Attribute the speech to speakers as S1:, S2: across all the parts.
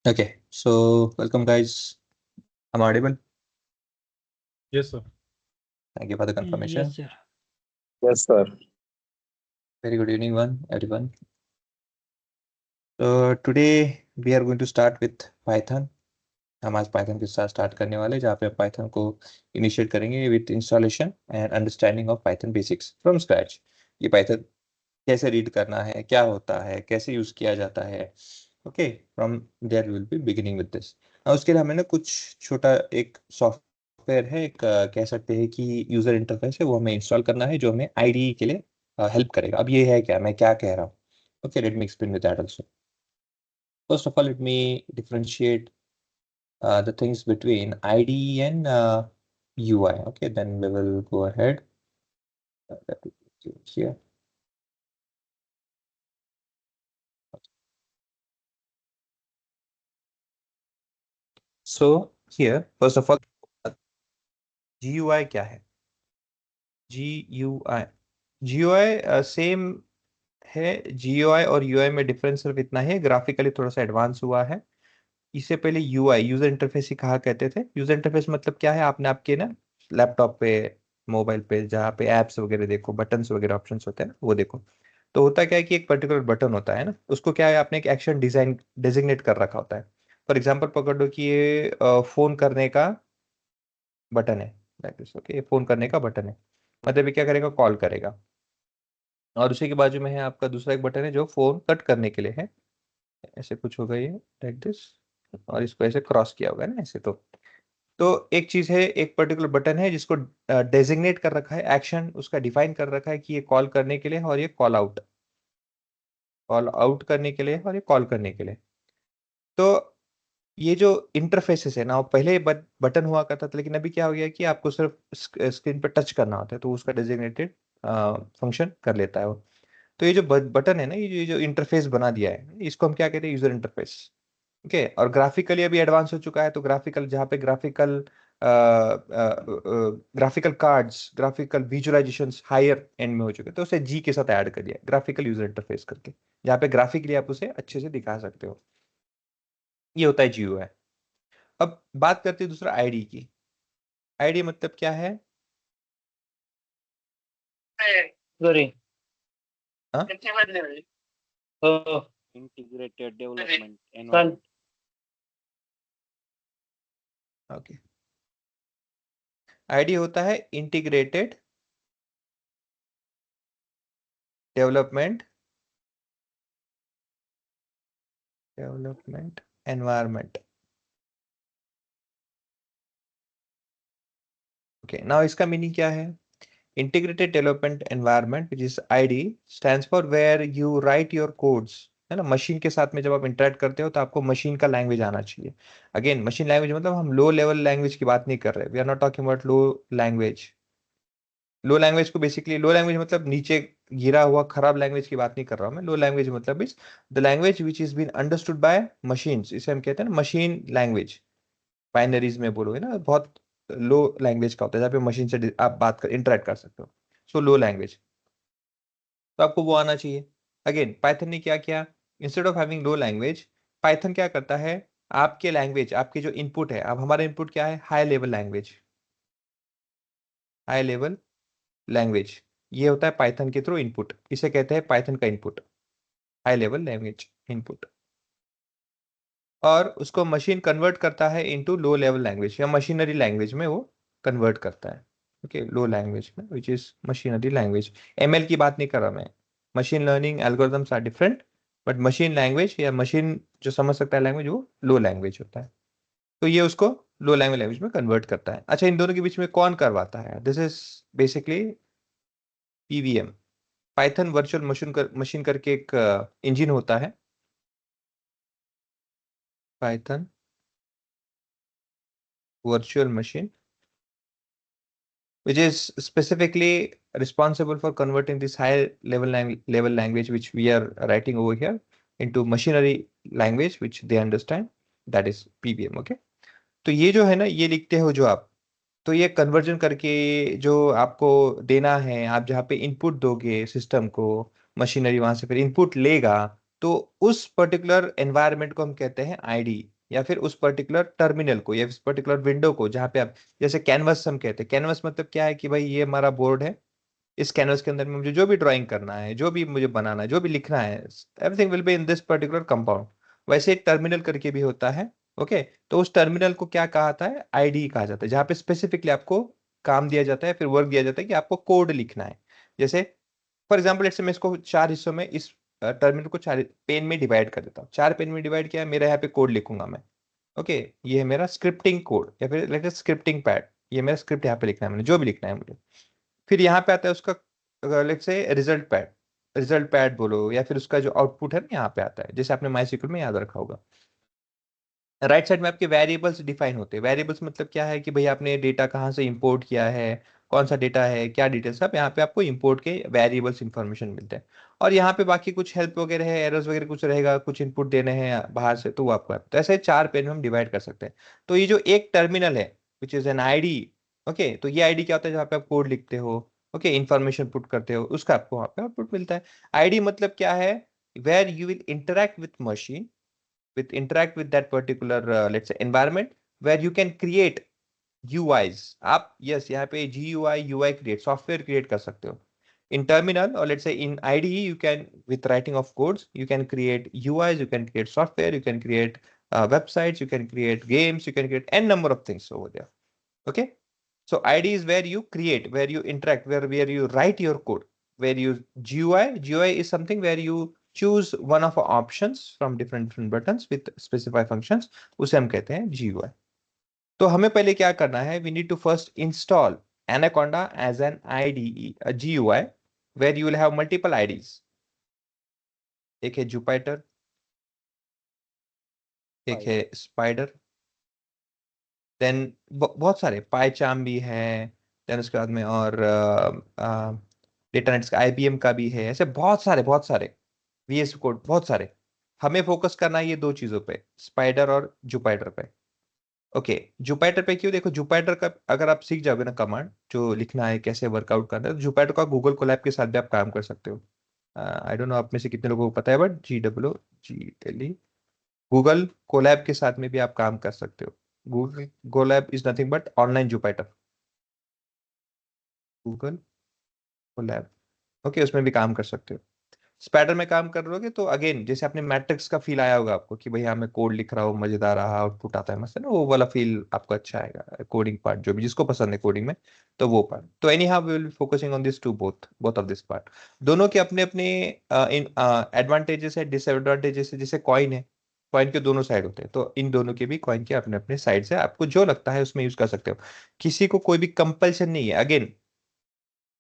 S1: Okay, so welcome guys. I'm audible.
S2: Yes, sir.
S1: Thank you for the confirmation.
S3: Yes, sir.
S4: Yes, sir.
S1: Very good evening, everyone. So today we are going to start with Python. हम आज Python के साथ start करने वाले हैं, जहाँ पे Python को इनिशिएट करेंगे with installation and understanding of Python basics from scratch. ये Python कैसे रीड करना है, क्या होता है, कैसे यूज किया जाता है. Okay, from there will be beginning with this. उसके लिए हमें ना कुछ छोटा एक सॉफ्टवेयर है, एक कह सकते हैं कि यूजर इंटरफेस है, वो हमें इंस्टॉल करना है, जो हमें आईडीई के लिए हेल्प करेगा. अब ये है क्या, मैं क्या कह रहा हूँ. Okay, let me explain with that also. First of all let me differentiate the things between IDE and UI. Okay, then we will go ahead. Let me do it here. So here, first of all, GUI क्या है? GUI same है. GUI और UI में difference सिर्फ इतना है, graphically थोड़ा सा एडवांस हुआ है. इससे पहले UI यूजर इंटरफेस ही कहा कहते थे. यूजर इंटरफेस मतलब क्या है, आपने आपके ना लैपटॉप पे, मोबाइल पे, जहाँ पे एप्स वगैरह देखो, बटन्स वगैरह ऑप्शंस होते हैं ना, वो देखो. तो होता क्या है कि एक पर्टिकुलर बटन होता है ना, उसको क्या है, आपने एक एक्शन डिजाइन डेजिग्नेट कर रखा होता है. फॉर एग्जाम्पल पकड़ लो कि ये फोन करने का बटन है. ओके, फोन करने का बटन है, मतलब ये क्या करेगा, कॉल करेगा. और उसी के बाजू में है आपका दूसरा एक बटन है जो फोन कट करने के लिए है. ऐसे कुछ होगा ये, लाइक दिस. और इसको ऐसे क्रॉस किया होगा ना ऐसे. तो एक चीज है, एक पर्टिकुलर बटन है जिसको डेजिग्नेट कर रखा है, एक्शन उसका डिफाइन कर रखा है कि ये कॉल करने के लिए और ये कॉल आउट करने के लिए और ये कॉल करने के लिए. तो ये जो इंटरफेसेस है ना, वो पहले बटन हुआ करता था, लेकिन अभी क्या हो गया कि आपको सिर्फ स्क्रीन पर टच करना होता है, तो उसका डेजिग्नेटेड फंक्शन कर लेता है वो. तो ये जो बटन है ना, ये जो इंटरफेस बना दिया है, इसको हम क्या कहते हैं, यूजर इंटरफेस. ओके, और ग्राफिकली अभी एडवांस हो चुका है, तो ग्राफिकल जहाँ पे graphical cards, graphical visualisation higher end में हो चुके हैं, तो उसे जी के साथ ऐड कर दिया, ग्राफिकल यूजर इंटरफेस करके, जहाँ पे ग्राफिकली आप उसे अच्छे से दिखा सकते हो. ये होता है GUI. अब बात करते हैं दूसरा आईडी की. आईडी मतलब क्या है?
S3: Sorry.
S1: हाँ?
S3: Oh,
S4: Integrated development
S3: son.
S4: environment.
S1: Okay, ID होता है integrated development environment. Okay, now इसका मीनिंग क्या है? Integrated Development Environment, which is ID, stands for where you write your codes. है ना, मशीन के साथ में जब आप इंटरेक्ट करते हो तो आपको मशीन का लैंग्वेज आना चाहिए. अगेन, मशीन लैंग्वेज मतलब हम लो लेवल लैंग्वेज की बात नहीं कर रहे. We are not talking about low language. Low language को बेसिकली, लो लैंग्वेज मतलब नीचे गिरा हुआ खराब लैंग्वेज की बात नहीं कर रहा हूँ मैं. लो लैंग्वेज मतलब is the language which is been understood by machines. इसे हम कहते हैं ना मशीन लैंग्वेज. बाइनरीज में बोलोगे ना, बहुत लो लैंग्वेज का होता है, जहाँ पे मशीन से आप बात कर इंटरेक्ट कर सकते हो. सो लो लैंग्वेज, तो आपको वो आना चाहिए. अगेन, पाइथन ने क्या किया, instead of having low language, Python क्या करता है, आपके लैंग्वेज, आपके जो इनपुट है, अब हमारा इनपुट क्या है, high level language. High level language ये होता है पाइथन के थ्रू इनपुट, इसे कहते हैं पाइथन का input, high level language input. और उसको मशीन कन्वर्ट करता है इनटू लो लेवल लैंग्वेज या मशीनरी लैंग्वेज में वो कन्वर्ट करता है. ओके, लो लैंग्वेज में, which is machinery language. ML की बात नहीं कर रहा मैं. Machine learning algorithms are different, but machine language या मशीन जो समझ सकता है लैंग्वेज, वो लो लैंग्वेज होता है. तो ये उसको लो लैंग्वेज में कन्वर्ट करता है. अच्छा, इन दोनों के बीच में कौन करवाता है? This is basically PVM, Python virtual machine करके एक इंजन होता है. Python virtual machine, which is specifically responsible for converting this high level language which we are writing over here into machinery language which they understand, that is PVM. Okay, तो ये जो है ना, ये लिखते हो जो आप, तो ये कन्वर्जन करके जो आपको देना है, आप जहाँ पे इनपुट दोगे सिस्टम को, मशीनरी वहां से फिर इनपुट लेगा, तो उस पर्टिकुलर एनवायरनमेंट को हम कहते हैं आईडी. या फिर उस पर्टिकुलर टर्मिनल को या उस पर्टिकुलर विंडो को जहाँ पे आप, जैसे कैनवस हम कहते हैं, कैनवस मतलब क्या है कि भाई ये हमारा बोर्ड है, इस कैनवस के अंदर में मुझे जो भी ड्राइंग करना है, जो भी मुझे बनाना है, जो भी लिखना है, everything will be in this particular compound. वैसे एक टर्मिनल करके भी होता है। ओके, तो उस टर्मिनल को क्या कहा जाता है, आईडी कहा जाता है, जहाँ पे स्पेसिफिकली आपको काम दिया जाता है, फिर वर्क दिया जाता है कि आपको कोड लिखना है। जैसे फॉर एग्जाम्पल लेट्स से मैं इसको 4 हिस्सों में, इस टर्मिनल को 4 पेन में डिवाइड कर देता हूँ। 4 पेन में डिवाइड किया है, मेरा यहाँ पे कोड लिखूंगा मैं। ओके, ये है मेरा स्क्रिप्टिंग कोड या फिर लेट स्क्रिप्टिंग पैड, ये मेरा स्क्रिप्ट यहाँ पे लिखना है मैंने, जो भी लिखना है मुझे। फिर यहाँ पे आता है उसका लेट से रिजल्ट पैड, रिजल्ट पैड बोलो, या फिर उसका जो आउटपुट है ना यहाँ पे आता है, जैसे आपने माइस्क्ल में याद रखा होगा। राइट साइड में आपके वेरिएबल्स डिफाइन होते हैं। वेरिएबल्स मतलब क्या है कि भाई आपने डेटा कहाँ से इंपोर्ट किया है, कौन सा डेटा है, क्या डिटेल्स, सब यहाँ पे आपको इंपोर्ट के वेरिएबल्स इंफॉर्मेशन मिलते हैं। और यहाँ पे बाकी कुछ हेल्प वगैरह है, एरर्स वगैरह कुछ रहेगा, कुछ इनपुट देने हैं बाहर से, तो वो आपको तो ऐसे 4 पेन में हम डिवाइड कर सकते हैं। तो ये जो एक टर्मिनल है which is an ID, okay, तो ये आईडी क्या होता है, जहाँ पे आप कोड लिखते हो, ओके, इन्फॉर्मेशन पुट करते हो, उसका आपको वहाँ पे आउटपुट मिलता है। आईडी मतलब क्या है, where you will interact with machine, with interact with that particular let's say environment where you can create UIs। आप yes यहाँ पे GUI UI create software create कर सकते हो in terminal, or let's say in IDE you can, with writing of codes you can create UIs, you can create software, you can create websites, you can create games, you can create n number of things over there. Okay, so IDE is where you create, where you interact, where you write your code, where you GUI is something where you choose one of our options from different buttons with specify functions, उसे हम कहते हैं GUI। तो हमें पहले क्या करना है, we need to first install Anaconda as an IDE, a GUI, where you will have multiple IDs। एक है Jupyter, एक है Spider, देन बहुत सारे PyCharm भी है, देन उसके बाद में और डेटानेट्स का IBM का भी है, ऐसे बहुत सारे VS कोड, बहुत सारे। हमें फोकस करना है ये दो चीजों पे, स्पाइडर और जुपाइटर पे। ओके, जुपाइटर पे क्यों, देखो जुपाइटर का अगर आप सीख जाओगे ना कमांड जो लिखना है, कैसे वर्कआउट करना है, तो जुपाइटर का गूगल कोलैब के साथ भी आप काम कर सकते हो। आई डोंट नो आप में से कितने लोगों को पता है, बट GWGLE गूगल कोलैब के साथ में भी आप काम कर सकते हो। Google Colab is nothing but online Jupyter, Google Colab. Okay, उसमें भी काम कर सकते हो। स्पाइडर में काम कर रहे होगे तो अगेन जैसे आपने मैट्रिक्स का फील आया होगा आपको कि भैया मैं कोड लिख रहा हूँ, मजेदार रहा, आउटपुट आता है मस्त है ना, वो वाला फील आपको अच्छा आएगा। कोडिंग पार्ट जो भी जिसको पसंद है कोडिंग में, तो वो पार्ट। तो anyhow we will be focusing on this to both of this part. दोनों के अपने अपने इन एडवांटेजेस है, डिसएडवांटेजेस है। जैसे कॉइन है, कॉइन के दोनों साइड होते हैं, तो इन दोनों के भी कॉइन के अपने अपने साइड से आपको जो लगता है उसमें यूज कर सकते हो। किसी को कोई भी कंपल्शन नहीं है। अगेन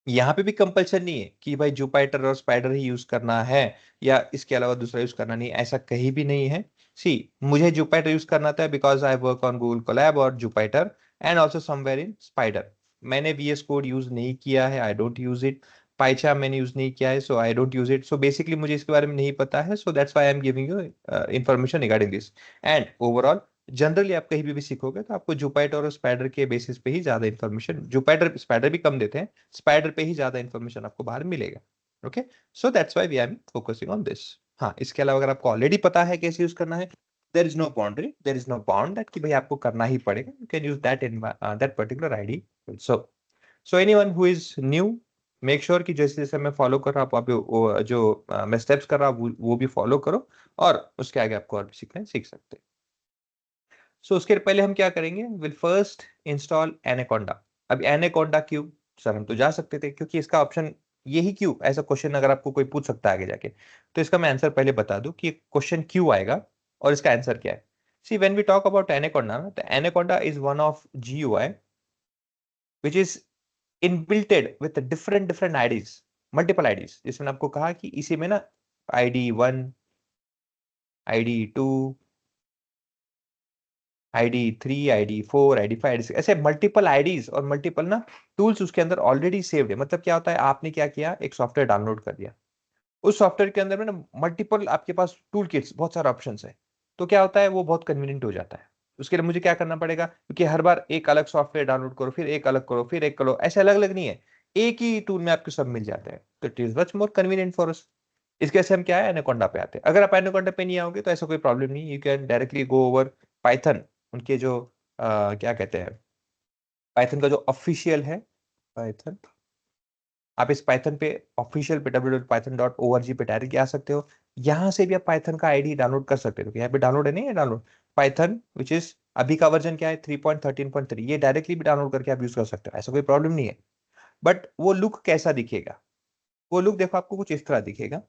S1: यहाँ पे भी कंपल्सन नहीं है कि भाई जुपाइटर और स्पाइडर ही यूज करना है या इसके अलावा दूसरा यूज करना नहीं, ऐसा कहीं भी नहीं है। सी, मुझे जुपाइटर यूज करना था because I work on Google Colab और Jupyter and also somewhere in Spyder. मैंने VS कोड यूज नहीं किया है, I don't use it. PyCharm मैंने यूज नहीं किया है, so I don't use it. So basically मुझे इसके बारे में नहीं पता है, so that's why I am giving you information regarding this. And overall generally आप कहीं भी सीखोगे तो आपको जुपाइटर और स्पाइडर के बेसिस पे ही ज्यादा इन्फॉर्मेशन, जुपाइटर स्पाइडर भी कम देते हैं, स्पाइडर पे ही ज्यादा इन्फॉर्मेशन आपको बाहर मिलेगा। Okay, so that's why we are focusing on this. हाँ, इसके अलावा अगर आपको ऑलरेडी पता है कैसे यूज करना है, there is no boundary, there is no bound that कि भाई आपको करना ही पड़ेगा, you can use that in that particular ID. So anyone who is new, make sure कि जैसे जैसे मैं फॉलो कर रहा हूँ आप जो मैं स्टेप्स कर रहा हूँ वो भी फॉलो करो, और उसके आगे आपको और भी सीखना है सीख सकते हैं। सो उसके पहले हम क्या करेंगे, विल फर्स्ट इंस्टॉल एनाकोंडा। अब एनाकोंडा क्यों, सर हम तो जा सकते थे, क्योंकि इसका ऑप्शन यही क्यों, ऐसा क्वेश्चन अगर आपको कोई पूछ सकता है आगे जाके, तो इसका मैं आंसर पहले बता दूं कि क्वेश्चन क्यों आएगा और इसका आंसर क्या है। See, when we talk about Anaconda, तो Anaconda is one of GUI which is inbuilted with different IDEs, multiple IDEs. जिसमें आपको कहा कि इसी में ना ID1, ID2, ID3, ID4, ID5, ID6, ऐसे मल्टीपल आईडीज और मल्टीपल ना टूल्स उसके अंदर ऑलरेडी सेव्ड है। मतलब क्या होता है, आपने क्या किया, एक सॉफ्टवेयर डाउनलोड कर दिया, उस सॉफ्टवेयर के अंदर में ना मल्टीपल आपके पास टूल किट्स, बहुत सारे ऑप्शंस है। तो क्या होता है, वो बहुत कन्वीनियंट हो जाता है। उसके लिए मुझे क्या करना पड़ेगा, क्योंकि हर बार एक अलग सॉफ्टवेयर डाउनलोड करो, फिर एक अलग करो, फिर एक करो, ऐसे अलग अलग नहीं है, एक ही टूल में आपको सब मिल जाता है। तो it is much more convenient for us. इसके से हम क्या है, एनाकोंडा पे आते हैं। अगर आप एनाकोंडा पे नहीं आओगे तो ऐसा कोई प्रॉब्लम नहीं, you can directly go over Python उनके जो क्या कहते हैं, पाइथन का जो ऑफिशियल है पाइथन, आप इस पाइथन पे ऑफिशियल पे www.python.org पे डायरेक्टली आ सकते हो। यहाँ से भी आप पाइथन का आईडी डाउनलोड कर सकते हो। यहाँ पे डाउनलोड है, नहीं है डाउनलोड पाइथन विच इज अभी का वर्जन क्या है 3.13.3, ये डायरेक्टली भी डाउनलोड करके आप यूज कर सकते हो, ऐसा कोई प्रॉब्लम नहीं है। बट वो लुक कैसा दिखेगा, वो लुक देखो आपको कुछ इस तरह दिखेगा,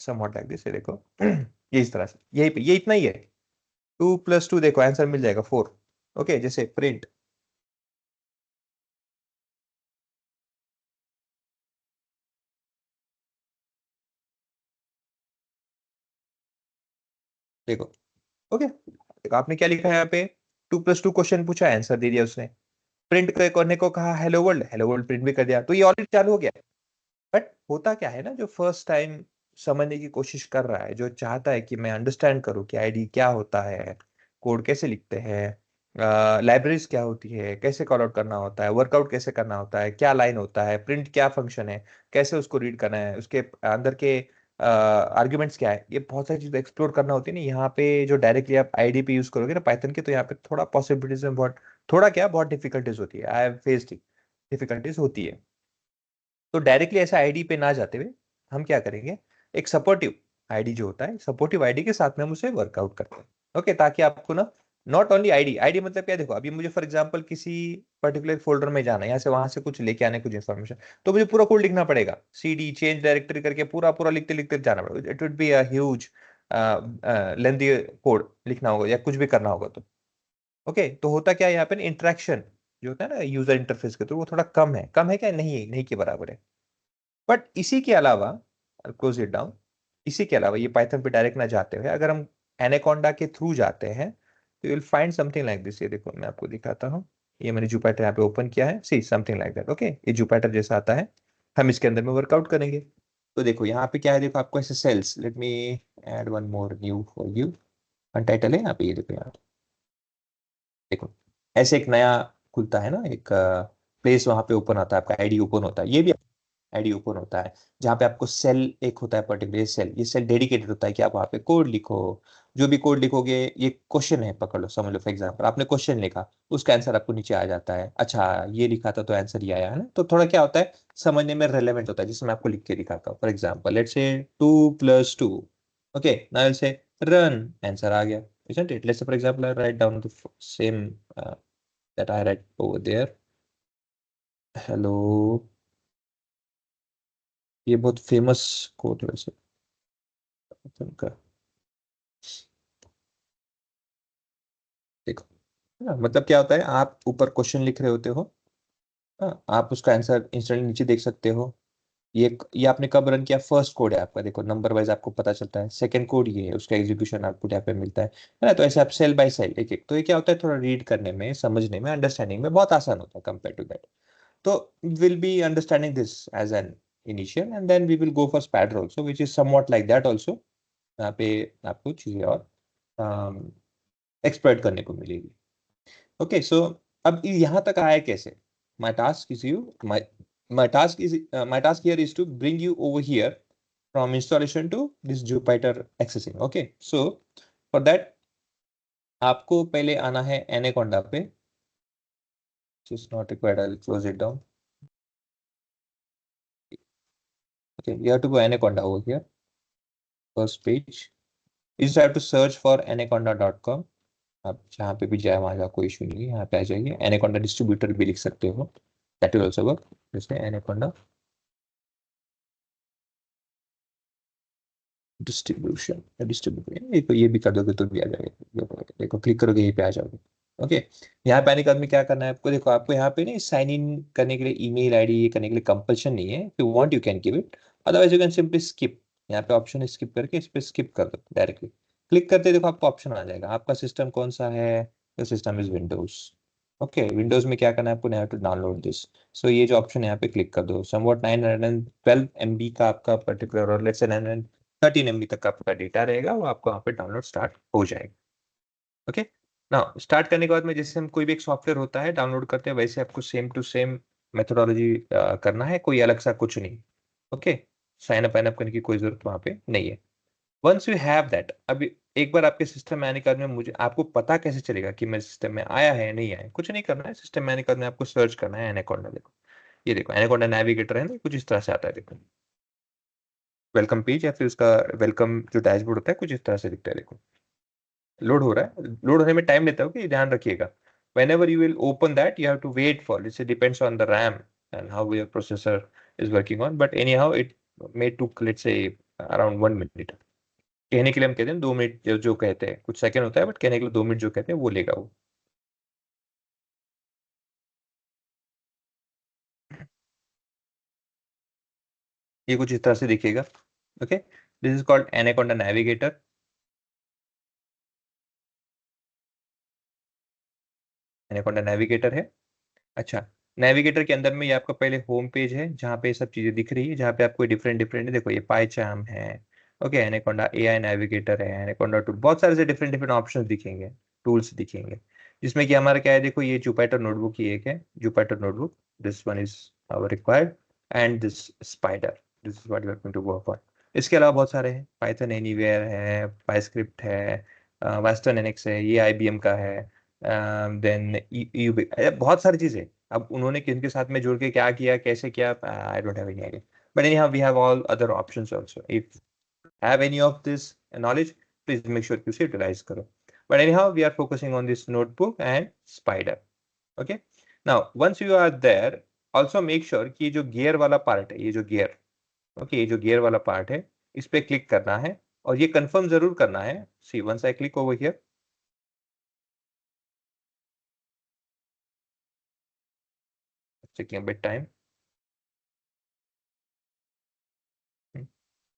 S1: समवॉट लाइक दिस, ये देखो ये इस तरह से, यही पे ये इतना ही है। 2 + 2 देखो आंसर मिल जाएगा 4। ओके, जैसे प्रिंट, देखो। ओके, देखो आपने क्या लिखा है यहाँ पे, 2 + 2 क्वेश्चन पूछा, आंसर दे दिया उसने। प्रिंट करने को कहा हेलो वर्ल्ड प्रिंट भी कर दिया, तो ये ऑलरेडी चालू हो गया। बट होता क्या है ना, जो फर्स्ट टाइम समझने की कोशिश कर रहा है, जो चाहता है कि मैं अंडरस्टैंड करूं कि आईडी क्या होता है, कोड कैसे लिखते हैं, लाइब्रेरीज क्या होती है, कैसे कॉल आउट करना होता है, वर्कआउट कैसे करना होता है, क्या लाइन होता है, प्रिंट क्या फंक्शन है, कैसे उसको रीड करना है, उसके अंदर के आर्ग्यूमेंट्स क्या है, ये बहुत सारी चीजें एक्सप्लोर करना होती है ना। यहाँ पे जो डायरेक्टली आप आईडी पे यूज करोगे ना पाइथन के, तो यहाँ पे थोड़ा पॉसिबिलिटीज में बहुत, थोड़ा क्या बहुत डिफिकल्टीज होती है, आई हैव फेस्ड डिफिकल्टीज होती है। तो डायरेक्टली ऐसा आईडी पे ना जाते हुए हम क्या करेंगे, एक सपोर्टिव आईडी जो होता है, सपोर्टिव आईडी के साथ में हम उसे वर्कआउट करते हैं। ओके, ताकि आपको ना नॉट ओनली आईडी, आईडी मतलब क्या, देखो अभी मुझे फॉर एग्जांपल किसी पर्टिकुलर फोल्डर में जाना है, यहाँ से वहां से कुछ लेके आने कुछ इन्फॉर्मेशन, तो मुझे पूरा कोड लिखना पड़ेगा, सीडी चेंज डायरेक्टरी करके पूरा पूरा लिखते लिखते जाना पड़ेगा। It would be a huge lengthy code लिखना होगा या कुछ भी करना होगा। तो ओके, तो होता क्या है यहाँ पे, इंटरेक्शन जो होता है ना यूजर इंटरफेस के थ्रू, वो थोड़ा कम है। कम है क्या, नहीं नहीं के बराबर है। बट इसी के अलावा, क्लोज इट डाउन, इसी के अलावा ये पाइथन पे डायरेक्ट ना जाते हुए अगर हम एनाकोंडा के थ्रू जाते हैं, तो you will find something like this. ये देखो मैं आपको दिखाता हूँ, ये मैंने जुपिटर यहाँ पे ओपन किया है, see something like that. Okay, ये जुपिटर जैसा आता है, हम इसके अंदर में वर्कआउट करेंगे। तो देखो यहाँ पे क्या है, देखो आपको ऐसे cells, let me add one more new for you, title है यहाँ पे, ये देखो यहाँ पे, देखो ऐसे एक नया खुलता है ना, एक प्लेस वहां पे ओपन आता है, आपका आईडी ओपन होता है। ये भी आईडी ओपन होता है, जहाँ पे आपको सेल एक होता है पर्टिकुलर सेल, ये सेल डेडिकेटेड होता है कि आप वहाँ पे कोड लिखो। जो भी कोड लिखोगे, ये क्वेश्चन है पकड़ लो, समझ लो फॉर एग्जांपल आपने क्वेश्चन लिखा, उसका आंसर आपको नीचे आ जाता है। अच्छा ये लिखा था तो आंसर ये आया है ना, तो थोड़ा क्या होता है, समझने में रेलेवेंट होता है। जिसमें आपको लिख के दिखाता हूँ, फॉर एग्जाम्पल लेट्स से 2 + 2, ओके नाउ से रन, आंसर आ गया, isn't it? Let's say for example I write down the same that I write over there, hello, ये बहुत फेमस कोड है वैसे का, देखो। हाँ, मतलब क्या होता है, आप ऊपर क्वेश्चन लिख रहे होते हो, हाँ, आप उसका आंसर इंस्टेंटली नीचे देख सकते हो। ये आपने कब रन किया, फर्स्ट कोड है आपका, देखो नंबर वाइज आपको पता चलता है। सेकंड कोड ये है, उसका एग्जीक्यूशन आपको यहाँ पे मिलता है ना। तो ऐसे आप सेल बाय सेल एक एक, तो ये क्या होता है, थोड़ा रीड करने में, समझने में, अंडरस्टैंडिंग में बहुत आसान होता है कंपेयर टू दैट। तो we'll be understanding this as an initial and then we will go for spatter also which is somewhat like that also। यहाँ पे आपको चीजें और एक्सप्लोइट करने को मिलेगी। ओके सो अब यहाँ तक आया कैसे, my task is you my task is my task here is to bring you over here from installation to this Jupyter accessing। okay so for that आपको पहले आना है Anaconda पे, which is not required, I'll close it down। okay you have to go Anaconda over here, first page, you just have to search for anaconda.com। आप जहाँ पे भी जाए वहाँ जा, कोई इशू नहीं है, यहाँ पे आ जाइए। एनाकोंडा डिस्ट्रीब्यूटर भी लिख सकते हो, दैट विल आल्सो वर्क। जैसे एनाकोंडा डिस्ट्रीब्यूशन, डिस्ट्रीब्यूटर ये भी कर दोगे तो भी आ जाएगा। देखो क्लिक करोगे यहीं पे आ जाओगे। ओके, यहाँ पे आने के बाद में क्या करना है आपको, देखो आपको यहाँ पे नहीं साइन इन करने के लिए ईमेल आईडी ये करने के लिए कंपल्शन नहीं है। If you want you can give it, otherwise you can simply skip. यहाँ पे ऑप्शन है स्किप करके, इस पे स्किप कर दो डायरेक्टली। क्लिक करते देखो आपको ऑप्शन आ जाएगा, आपका सिस्टम कौन सा है, system is Windows. Okay Windows में क्या करना है आपको, टू डाउनलोड दिस। सो ये जो ऑप्शन है यहाँ पे क्लिक कर दो। समवॉट 912 MB का आपका पर्टिकुलर, और लेट्स से 913 MB तक का आपका डेटा रहेगा, वो आपको यहाँ पे डाउनलोड स्टार्ट हो जाएगा। ओके ना, स्टार्ट करने के बाद में जैसे हम कोई भी एक सॉफ्टवेयर होता है डाउनलोड करते हैं, वैसे आपको सेम टू सेम मेथोडोलॉजी करना है, कोई अलग सा कुछ नहीं। ओके, साइन अप करने की कोई जरूरत वहां पे नहीं है। वंस यू हैव दैट, अभी एक बार आपके सिस्टम में आने के बाद में मुझे आपको पता कैसे चलेगा कि मेरे सिस्टम में आया है नहीं आया है? कुछ नहीं करना है, सिस्टम में आने के बाद में आपको सर्च करना है एनाकोंडा। देखो ये देखो एनाकोंडा नेविगेटर है ना, कुछ इस तरह से आता है। देखो वेलकम पेज या फिर उसका वेलकम जो डैशबोर्ड होता है कुछ इस तरह से दिखता है। देखो लोड हो रहा है, लोड होने में टाइम लेता है, ओके ध्यान रखिएगा। whenever you will open that you have to wait for it depends on the RAM and how your processor is working on, but anyhow it may took let's say around 1 minute। कहने के लिए हम कहते हैं 2 minute, जो कहते हैं कुछ सेकंड होता है, बट कहने के लिए 2 मिनट जो कहते हैं वो लेगा वो। ये कुछ इस तरह से दिखेगा। Okay this is called anaconda navigator. Anaconda navigator है। अच्छा नेविगेटर के अंदर में ये आपका पहले होम पेज है जहाँ पे सब चीजें दिख रही है, जहाँ पे आपको डिफरेंट डिफरेंट देखो ये पाइचार्म है, ओके एनाकोंडा एआई नेविगेटर है, एनाकोंडा टूल, बहुत सारे से डिफरेंट डिफरेंट ऑप्शंस दिखेंगे, टूल्स दिखेंगे, जिसमें कि हमारा क्या है। देखो ये जुपिटर नोटबुक ही एक है, Jupyter notebook, this one is our required, and this Spyder, this is what we are going to work on. इसके अलावा बहुत सारे हैं, पाइथन एनीवेयर है, पाइस्क्रिप्ट है, वेस्टर्न एनएक्स है, ये आईबीएम का है, देन बहुत सारी चीजें। अब उन्होंने किनके साथ में जुड़ के क्या किया कैसे किया, I don't have any idea, but anyhow we have all other options also. If have any of this knowledge please make sure कि उसे यूटिलाइज करो, but anyhow we are focusing on this notebook and Spyder. Okay now once you are there also make sure कि जो gear वाला part है, ये जो gear, okay ये जो गियर वाला पार्ट है इस पे क्लिक करना है, और ये कंफर्म जरूर करना है। See once I click over here, taking a bit time।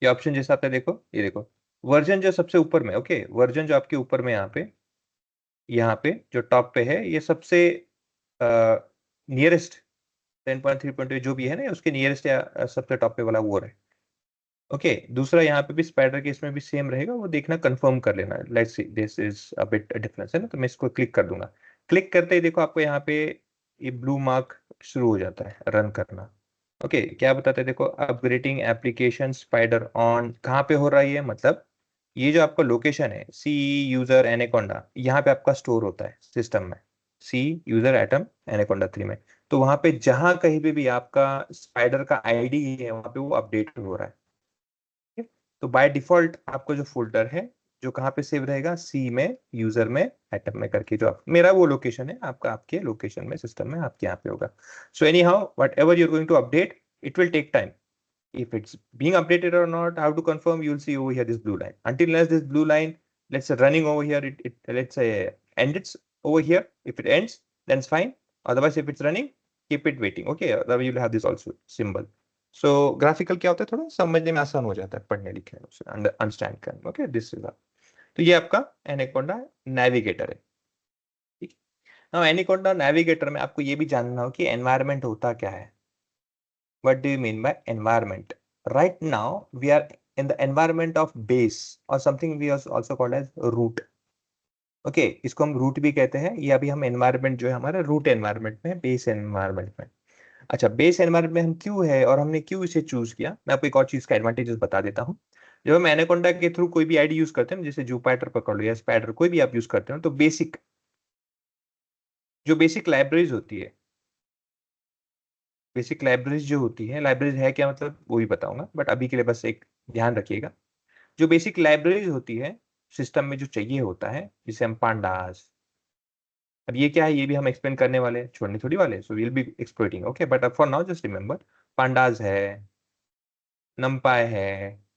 S1: ये ऑप्शन जैसा आता है देखो, ये देखो वर्जन जो सबसे ऊपर में, ओके वर्जन जो आपके ऊपर में यहाँ पे जो टॉप पे है ये सबसे नियरेस्ट 10.3.2 जो भी है ना उसके नियरेस्ट या सबसे टॉप पे वाला वो है। ओके दूसरा यहाँ पे भी स्पाइडर के इसमें भी सेम रहेगा, वो देखना कंफर्म कर लेना। Let's see this is a bit difference है ना, तो मैं इसको क्लिक कर दूंगा। क्लिक करते ही देखो आपको यहाँ पे ये ब्लू मार्क शुरू हो जाता है रन करना। ओके क्या बताते हैं देखो, अपग्रेडिंग एप्लीकेशन स्पाइडर ऑन कहाँ पे हो रहा है, ये मतलब ये जो आपका लोकेशन है सी यूजर एनाकोंडा, यहाँ पे आपका स्टोर होता है सिस्टम में, सी यूजर एटम एनाकोंडा 3 में। तो वहां पे जहां कहीं भी आपका स्पाइडर का आईडी है वहां पे वो अपडेट हो रहा है। ठीक है? तो बाय डिफॉल्ट आपका जो फोल्डर है जो कहाँ पे सेव रहेगा, सी में यूजर में एटम में करके, जो मेरा वो लोकेशन है आपका आपके लोकेशन में सिस्टम में आपके यहाँ पे होगा। So anyhow whatever you're going to update it will take time. If it's being updated or not, how to confirm, you'll see over here this blue line. Until unless this blue line, let's say running over here, it let's say ends over here. If it ends, then it's fine. Otherwise, if it's running, keep it waiting. Okay, otherwise you'll have this also symbol. So graphical क्या होता है, थोड़ा समझने में आसान हो जाता है पढ़ने लिखने में, उसे अंडरस्टैंड करने में। ओके दिस इज तो ये आपका एनाकोंडा नेविगेटर है। ठीक है, एनाकोंडा नेविगेटर में आपको ये भी जानना हो कि एनवायरनमेंट होता क्या है। What do you mean by environment? Right now, we are in the environment of base or something we also called as root. Okay इसको हम रूट भी कहते हैं। ये अभी हम एनवायरनमेंट जो है हमारा रूट एनवायरनमेंट में, बेस एनवायरनमेंट में। अच्छा बेस एनवायरनमेंट में हम क्यों है और हमने क्यों इसे चूज किया, मैं आपको एक और चीज का एडवांटेजेस बता देता हूँ। जब हम एनाकोंडा के थ्रू कोई भी आईडी यूज करते हैं, जैसे जुपिटर पकड़ लो या स्पाइडर कोई भी आप यूज करते हो, तो बेसिक लाइब्रेरीज होती है, बेसिक लाइब्रेरीज जो होती है, लाइब्रेरीज है क्या मतलब वो भी बताऊंगा, बट अभी के लिए बस एक ध्यान रखिएगा। जो बेसिक लाइब्रेरीज होती है सिस्टम में जो चाहिए होता है, जिसे हम पांडास, अब ये क्या है ये भी हम एक्सप्लेन करने वाले हैं, छोड़ने थोड़ी वाले, so will be exploiting. Okay but अब for now just remember pandas है, नमपाई है,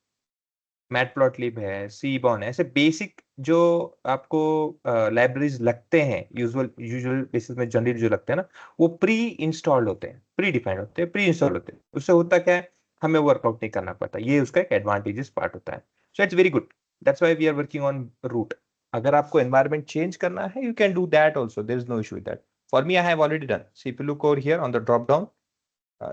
S1: मैटप्लॉटलिब है, सीबॉन है, ऐसे बेसिक जो आपको लाइब्रेरीज लगते हैं यूजुअल बेसिस में जनरली जो लगते हैं ना, वो प्री इंस्टॉल्ड होते हैं, प्री डिफाइंड होते हैं, प्री इंस्टॉल होते हैं। उससे होता क्या है, हमें वर्कआउट नहीं करना पड़ता, ये उसका एक एडवांटेजेस पार्ट होता है। So it's very good, that's why we are working on root. अगर आपको एनवायरनमेंट चेंज करना है you can do that also, there is no issue with that. For me I have already done, see if you look over here on the drop down,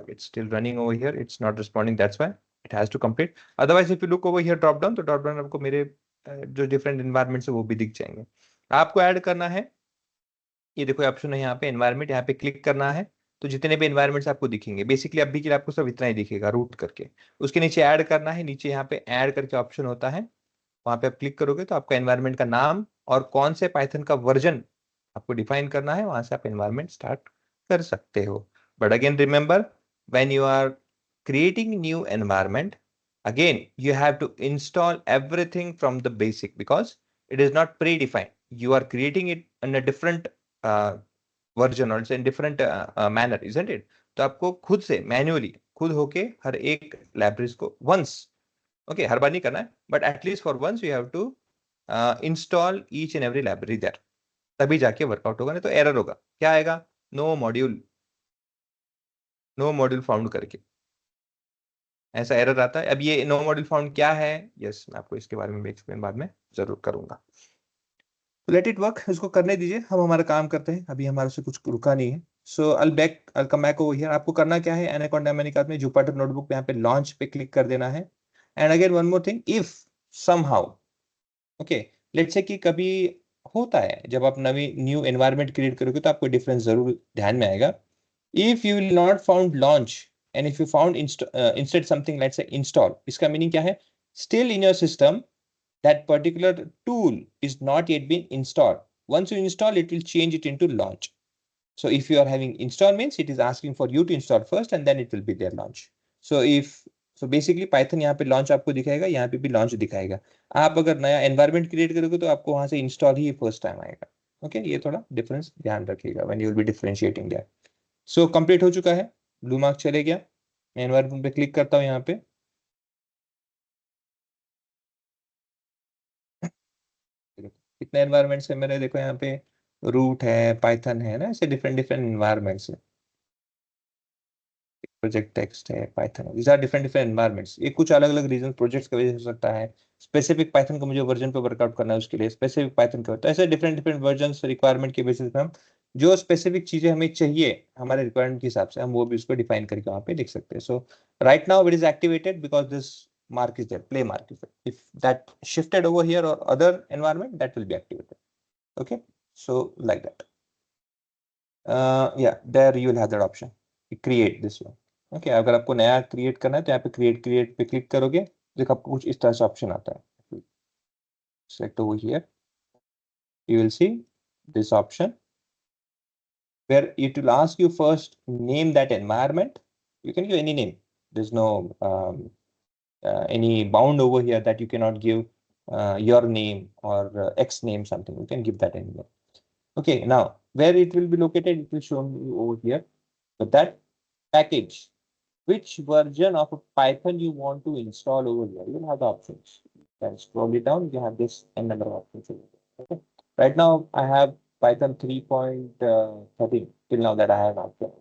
S1: it's still running over here, it's not responding, that's why it has to complete। otherwise if you look over here drop down, तो drop down आपको मेरे जो different environment है वो भी दिख जाएंगे। आपको ऐड करना है, ये देखो ऑप्शन है यहाँ पे एनवायरनमेंट, यहाँ पे क्लिक करना है तो जितने भी एनवायरनमेंट्स आपको दिखेंगे, बेसिकली अभी के लिए आपको सब इतना ही दिखेगा रूट करके। उसके नीचे ऐड करना है, नीचे यहाँ पे ऐड करके ऑप्शन होता है, वहां पे आप क्लिक करोगे तो आपका एनवायरनमेंट का नाम और कौन से पाइथन का वर्जन आपको डिफाइन करना है, वहां से आप एनवायरनमेंट स्टार्ट कर सकते हो. But again remember, when you are creating new environment, again you have to install everything from the basic because it is not predefined. You are creating it in a different version or in different manner, isn't it? तो आपको खुद से manually खुद होके हर एक libraries को once, okay, हर बार नहीं करना है, but at least for once you have to install each and every library there. तभी जाके वर्कआउट होगा, नहीं तो एरर होगा. क्या आएगा? No module, no module found करके ऐसा एरर आता है. अब ये नो मॉड्यूल फाउंड क्या है? यस, मैं आपको इसके बारे में भी एक्सप्लेन बाद में जरूर करूंगा. लेट इट वर्क, इसको करने दीजिए, हम हमारा काम करते हैं. अभी हमारे से कुछ रुका नहीं है. So I come back over here. आपको करना क्या है? एनाकोंडा मैंने में जुपिटर नोटबुक पे यहाँ पे लॉन्च पे क्लिक कर देना है. And again one more thing, if somehow, okay, let's say कि कभी होता है जब आप नवी न्यू एनवायरनमेंट क्रिएट करोगे तो आपको डिफरेंस जरूर ध्यान में आएगा. If you will not found launch and if you found instead something let's say install, इसका मीनिंग क्या है? Still in your system that particular tool is not yet been installed. Once you install, it will change it into launch. So if you are having install means it is asking for you to install first and then it will be their launch. So basically Python यहाँ पे launch आपको दिखाएगा, यहाँ पे भी launch दिखाएगा. आप अगर नया environment create करोगे तो आपको वहां से install ही first time आएगा. Okay, ये थोड़ा difference ध्यान रखिएगा when you will be differentiating that. So complete हो चुका है, blue mark चले गया. मैं environment पे click करता हूँ यहाँ पे. कितने एनवायरमेंट्स है मेरे? देखो यहाँ पे रूट है, पाइथन है ना, ऐसे डिफरेंट डिफरेंट एनवायरमेंट्स है. प्रोजेक्ट टेक्स्ट है, पाइथन है, these are different different environments. ये कुछ अलग अलग रीजन प्रोजेक्ट्स की वजह से हो सकता है. स्पेसिफिक पाइथन का मुझे वर्जन पे वर्कआउट करना है, उसके लिए स्पेसिफिक पाइथन का होता है. ऐसे डिफरेंट डिफरेंट वर्जन रिक्वायरमेंट के बेसिस पे हम जो स्पेसिफिक चीजें हमें चाहिए हमारे रिक्वायरमेंट के हिसाब से हम वो भी उसको डिफाइन करके वहां पे लिख सकते हैं. So right now it is activated because this mark is there, play mark is there. If that shifted over here or other environment, that will be activated. Okay, so like that. Yeah, there you will have that option, create this one. Okay, अगर आपको नया create करना है तो यहाँ पे create पे click करोगे, देखो आपको कुछ इस तरह से option आता है. Select over here, you will see this option where it will ask you first name that environment. You can give any name. There's no any bound over here that you cannot give your name or X name something. You can give that anywhere. Okay, now where it will be located, it will show you over here. But that package, which version of a Python you want to install over here, you'll have the options. Then scroll it down, you have this n number of options over here. Okay. Right now I have Python 3.13 till now that I have option.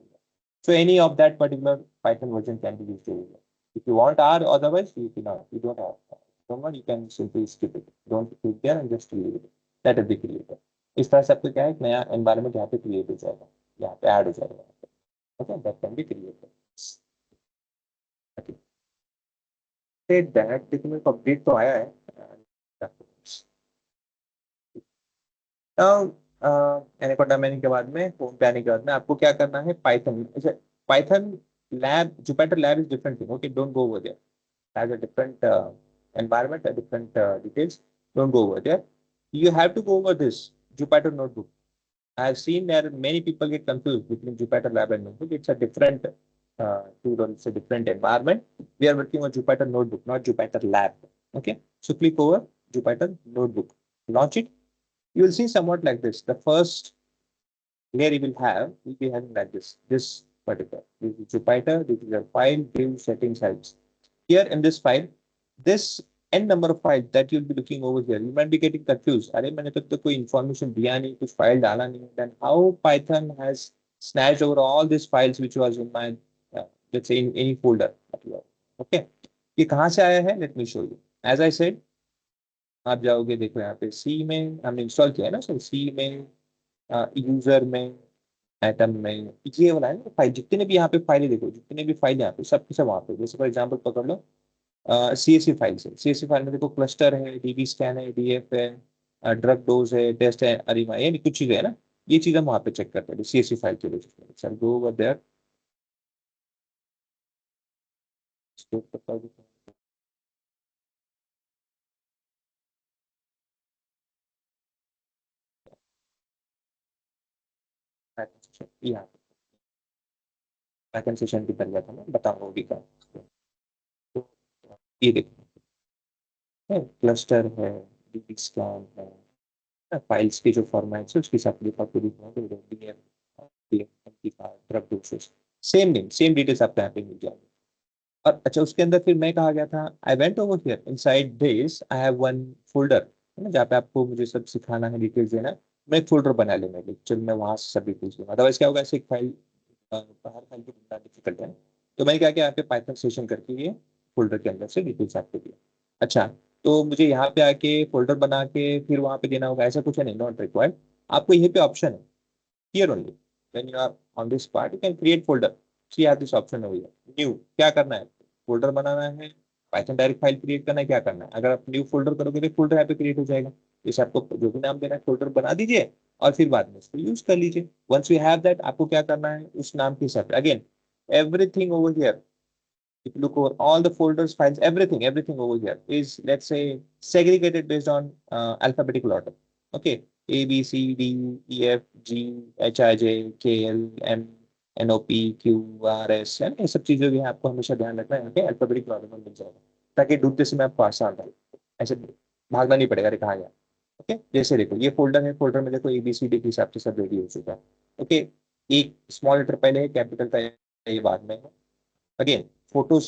S1: So any of that particular Python version can be used over here. If you want R, otherwise you cannot. You don't have. Someone you can simply skip it. Don't click there and just leave it. That will be created. इस तरह से आपको क्या है, एक नया environment यहाँ पे क्रिएट हो जाएगा, यहाँ पे ऐड हो जाएगा. Okay, that can be created. That देखो मेरे को अपडेट तो आया है. एनाकोंडा मैनिंग के बाद में होम पे आने के बाद में आपको क्या करना है? Python, Python lab, Jupyter lab is different thing. Okay, don't go over there. Has a different environment, a different details. Don't go over there. You have to go over this Jupyter Notebook. I have seen that many people get confused between Jupyter Lab and Notebook. It's a different tool, or it's a different environment. We are working on Jupyter Notebook, not Jupyter Lab. Okay, so click over Jupyter Notebook, launch it. You will see somewhat like this. The first layer you will be having like this. This particular, this is Jupyter. This is a file, give settings helps. Here in this file, this n number of files that you'll be looking over here, you might be getting confused. अरे मैंने तो कोई information दिया नहीं, कुछ file डाला नहीं. Then how Python has snatched over all these files which was in my let's say in any folder. Okay, ये कहाँ से आया है? Let me show you. As I said, आप जाओगे, देखो यहाँ पे सी में हमने इंस्टॉल किया है ना. सो सी में, यूजर में, एटम में, ये वाला है ना फाइल. जितने भी यहाँ पे फाइलें देखो, जितने भी फाइल यहाँ पे सब के सब वहाँ पे. जैसे फॉर एग्जांपल पकड़ लो CSV फाइल से. CSV फाइल में देखो क्लस्टर है, DB स्कैन है, DF है, ड्रग डोज है, टेस्ट है, अरिमा, ये कुछ चीजें है ना. ये चीज हम वहाँ पे चेक करते हैं CSV फाइल के बेसिस पे. Sir go over there. यहाँ पाइथन सेशन भी बन गया था, मैं बताऊंगा वो भी क्या। तो ये देखो क्लस्टर है, डीबी स्कैन है, फाइल्स की जो फॉर्मेट है उसके हिसाब से आपको दिखना है, सेम नेम सेम डिटेल्स आपको यहाँ पे मिल जाएंगे। और अच्छा उसके अंदर फिर मैं कहा गया था, I went over here inside this I have one folder है ना, जहाँ पे आपको मुझे सब सिखाना है, डिटेल्स देना है। मैं एक फोल्डर बना लेंगे लेक्चर में, वहां से सब डिटेल्स दूंगा। अदरवाइज क्या होगा, ऐसे एक फाइल हर फाइल को ढूंढना डिफिकल्ट है। तो मैंने क्या किया, यहाँ पे पाइथन सेशन करके ये फोल्डर के अंदर से डिटेल्स आपको दिया। अच्छा तो मुझे यहाँ पे आके फोल्डर बना के फिर वहां पे देना होगा, ऐसा कुछ है नहीं, नॉट रिक्वायर्ड। आपको यहीं पे ऑप्शन है, here only when you are on this part you can create folder। so you have this option over here, new क्या करना है, फोल्डर बनाना है, पाइथन डायरेक्ट फाइल क्रिएट करना है, क्या करना है। अगर आप न्यू फोल्डर करोगे तो फोल्डर यहाँ पे क्रिएट हो जाएगा। जैसे आपको जो भी नाम देना है फोल्डर बना दीजिए और फिर बाद में इसको यूज कर लीजिए। वंस यू हैव दैट, आपको क्या करना है उस नाम के हिसाब से, again everything over here, if you look over all the folders, files, everything over here is, let's say, segregated based on alphabetical order. Okay, A, B, C, D, E, F, G, H, I, J, K, L, M, N, O, P, Q, R, S, है ना, ये सब चीजें भी आपको हमेशा ध्यान रखना है। Okay, alphabetical order में मिल जाएगा, ताकि ढूंढते समय आपको आसान रहे, ऐसे भागना नहीं पड़ेगा, अरे कहाँ गया। ओके जैसे देखो ये फोल्डर है, फोल्डर में देखो ABCD के हिसाब से सब रेडी हो चुका है। ओके एक स्मॉल लेटर पहले है, कैपिटल का ये बाद में है। Again photos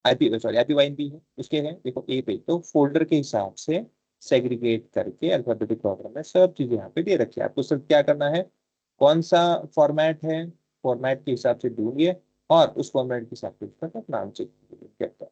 S1: IP sorry IPY भी है उसके हैं, देखो ए पे तो फोल्डर के हिसाब से सेग्रीगेट करके अल्फाबेटिक ऑर्डर में सब चीजें यहाँ पे दे रखी है। आपको सिर्फ क्या करना है, कौन सा फॉर्मेट है, फॉर्मेट के हिसाब से ढूंढिए और उस फॉर्मेट के हिसाब से उसका नाम चेक कीजिए।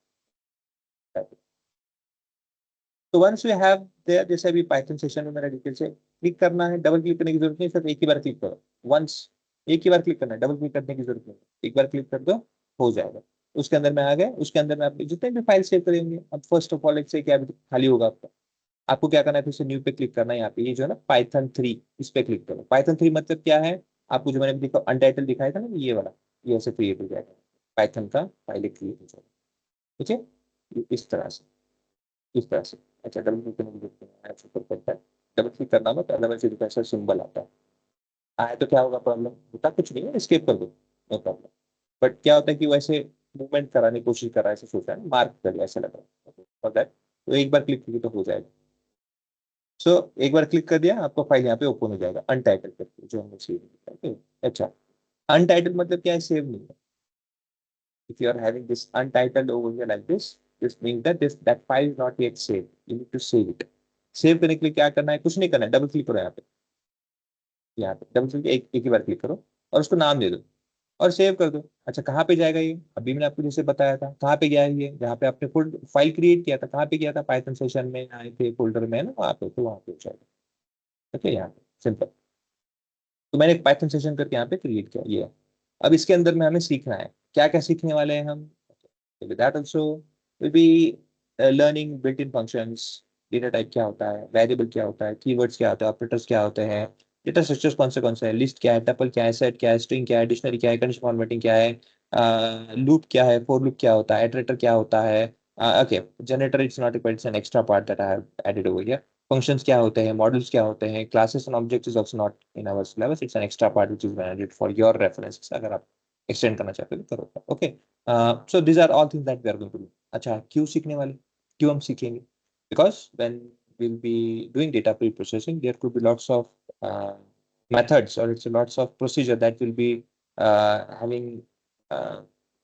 S1: तो वंस यू हैव देयर, जैसे अभी पाइथन सेशन में मेरा डिटेल से क्लिक करना है, डबल क्लिक करने की जरूरत नहीं, सिर्फ एक ही बार क्लिक करो, वंस एक ही बार क्लिक करना है, डबल क्लिक करने की जरूरत नहीं, एक बार क्लिक कर दो हो जाएगा। उसके अंदर में आ गए, उसके अंदर में आप जितने भी फाइल सेव करेंगे, अब फर्स्ट ऑफ ऑल एक से क्या खाली होगा आपका, आपको क्या करना है, फिर से न्यू पे क्लिक करना है। यहाँ पे ये जो है ना Python 3, इस पे क्लिक करो। Python 3 मतलब क्या है, आपको जो मैंने दिखा अनटाइटल दिखाया था ना, ये वाला, ये ऐसे क्रिएट हो जाएगा, पाइथन का फाइल क्रिएट हो जाएगा। ठीक है इस तरह से, इस तरह से। अच्छा डबल क्लिक करने की जरूरत नहीं है, ऐसे करता है, डबल क्लिक करना होगा तो अदरवाइज ऐसा सिंबल आता है, आए तो क्या होगा, प्रॉब्लम होता कुछ नहीं है, स्केप कर दो, नो प्रॉब्लम। बट क्या होता है कि वैसे मूवमेंट कराने की कोशिश कर रहा है, ऐसे सोच रहा है मार्क कर ऐसा लग रहा है फॉर दैट, तो एक बार क्लिक कीजिए तो हो जाएगा। सो एक बार क्लिक कर दिया, आपको फाइल यहाँ पे ओपन हो जाएगा अनटाइटल करके, जो हमने सेव किया। अच्छा अनटाइटल मतलब क्या है, सेव नहीं है। if you are having this untitled over here like this means that that file is not yet saved, you need to save it। Save करने के लिए क्या करना है, कुछ नहीं करना है, डबल क्लिक करो यहाँ पे, यहाँ पे डबल क्लिक एक ही बार क्लिक करो और उसको नाम दे दो और सेव कर दो। अच्छा कहाँ पे जाएगा ये, अभी मैंने आपको जैसे बताया था, कहाँ पे गया है ये, जहाँ पे आपने फाइल क्रिएट किया था, कहाँ पे किया था, पाइथन सेशन में आए थे फोल्डर में ना, वहाँ पे, तो वहाँ पे हो जाएगा। ओके यहाँ पे सिंपल, तो मैंने एक पाइथन सेशन करके यहाँ पे क्रिएट किया ये। अब इसके अंदर में हमें सीखना है, क्या क्या सीखने वाले हैं हम। with that also will be learning built-in functions, data type क्या होता है, वेरिएबल क्या होता है, कीवर्ड्स क्या होता है, ऑपरेटर्स क्या होते हैं, डेटा स्ट्रक्चर्स कौन से हैं, लिस्ट क्या है, टपल क्या है, सेट क्या है, स्ट्रिंग क्या है, डिक्शनरी क्या है, कंडीशन फॉर्मेटिंग क्या है, लूप क्या है, फॉर लूप क्या होता है, इटरेटर क्या होता है। Okay generator it's not required, it's an extra part that I have added over here. Functions क्या होते हैं, मॉडल्स क्या होते हैं, classes and objects is also not in our syllabus, it's an extra part which is added for your reference, अगर आप extend करना चाहते हो तो करो। Okay so these are all things that we are going to do. अच्छा क्यों सीखने वाले, क्यों हम सीखेंगे, because when we'll be doing data pre-processing, there could be lots of methods or it's lots of procedure that will be having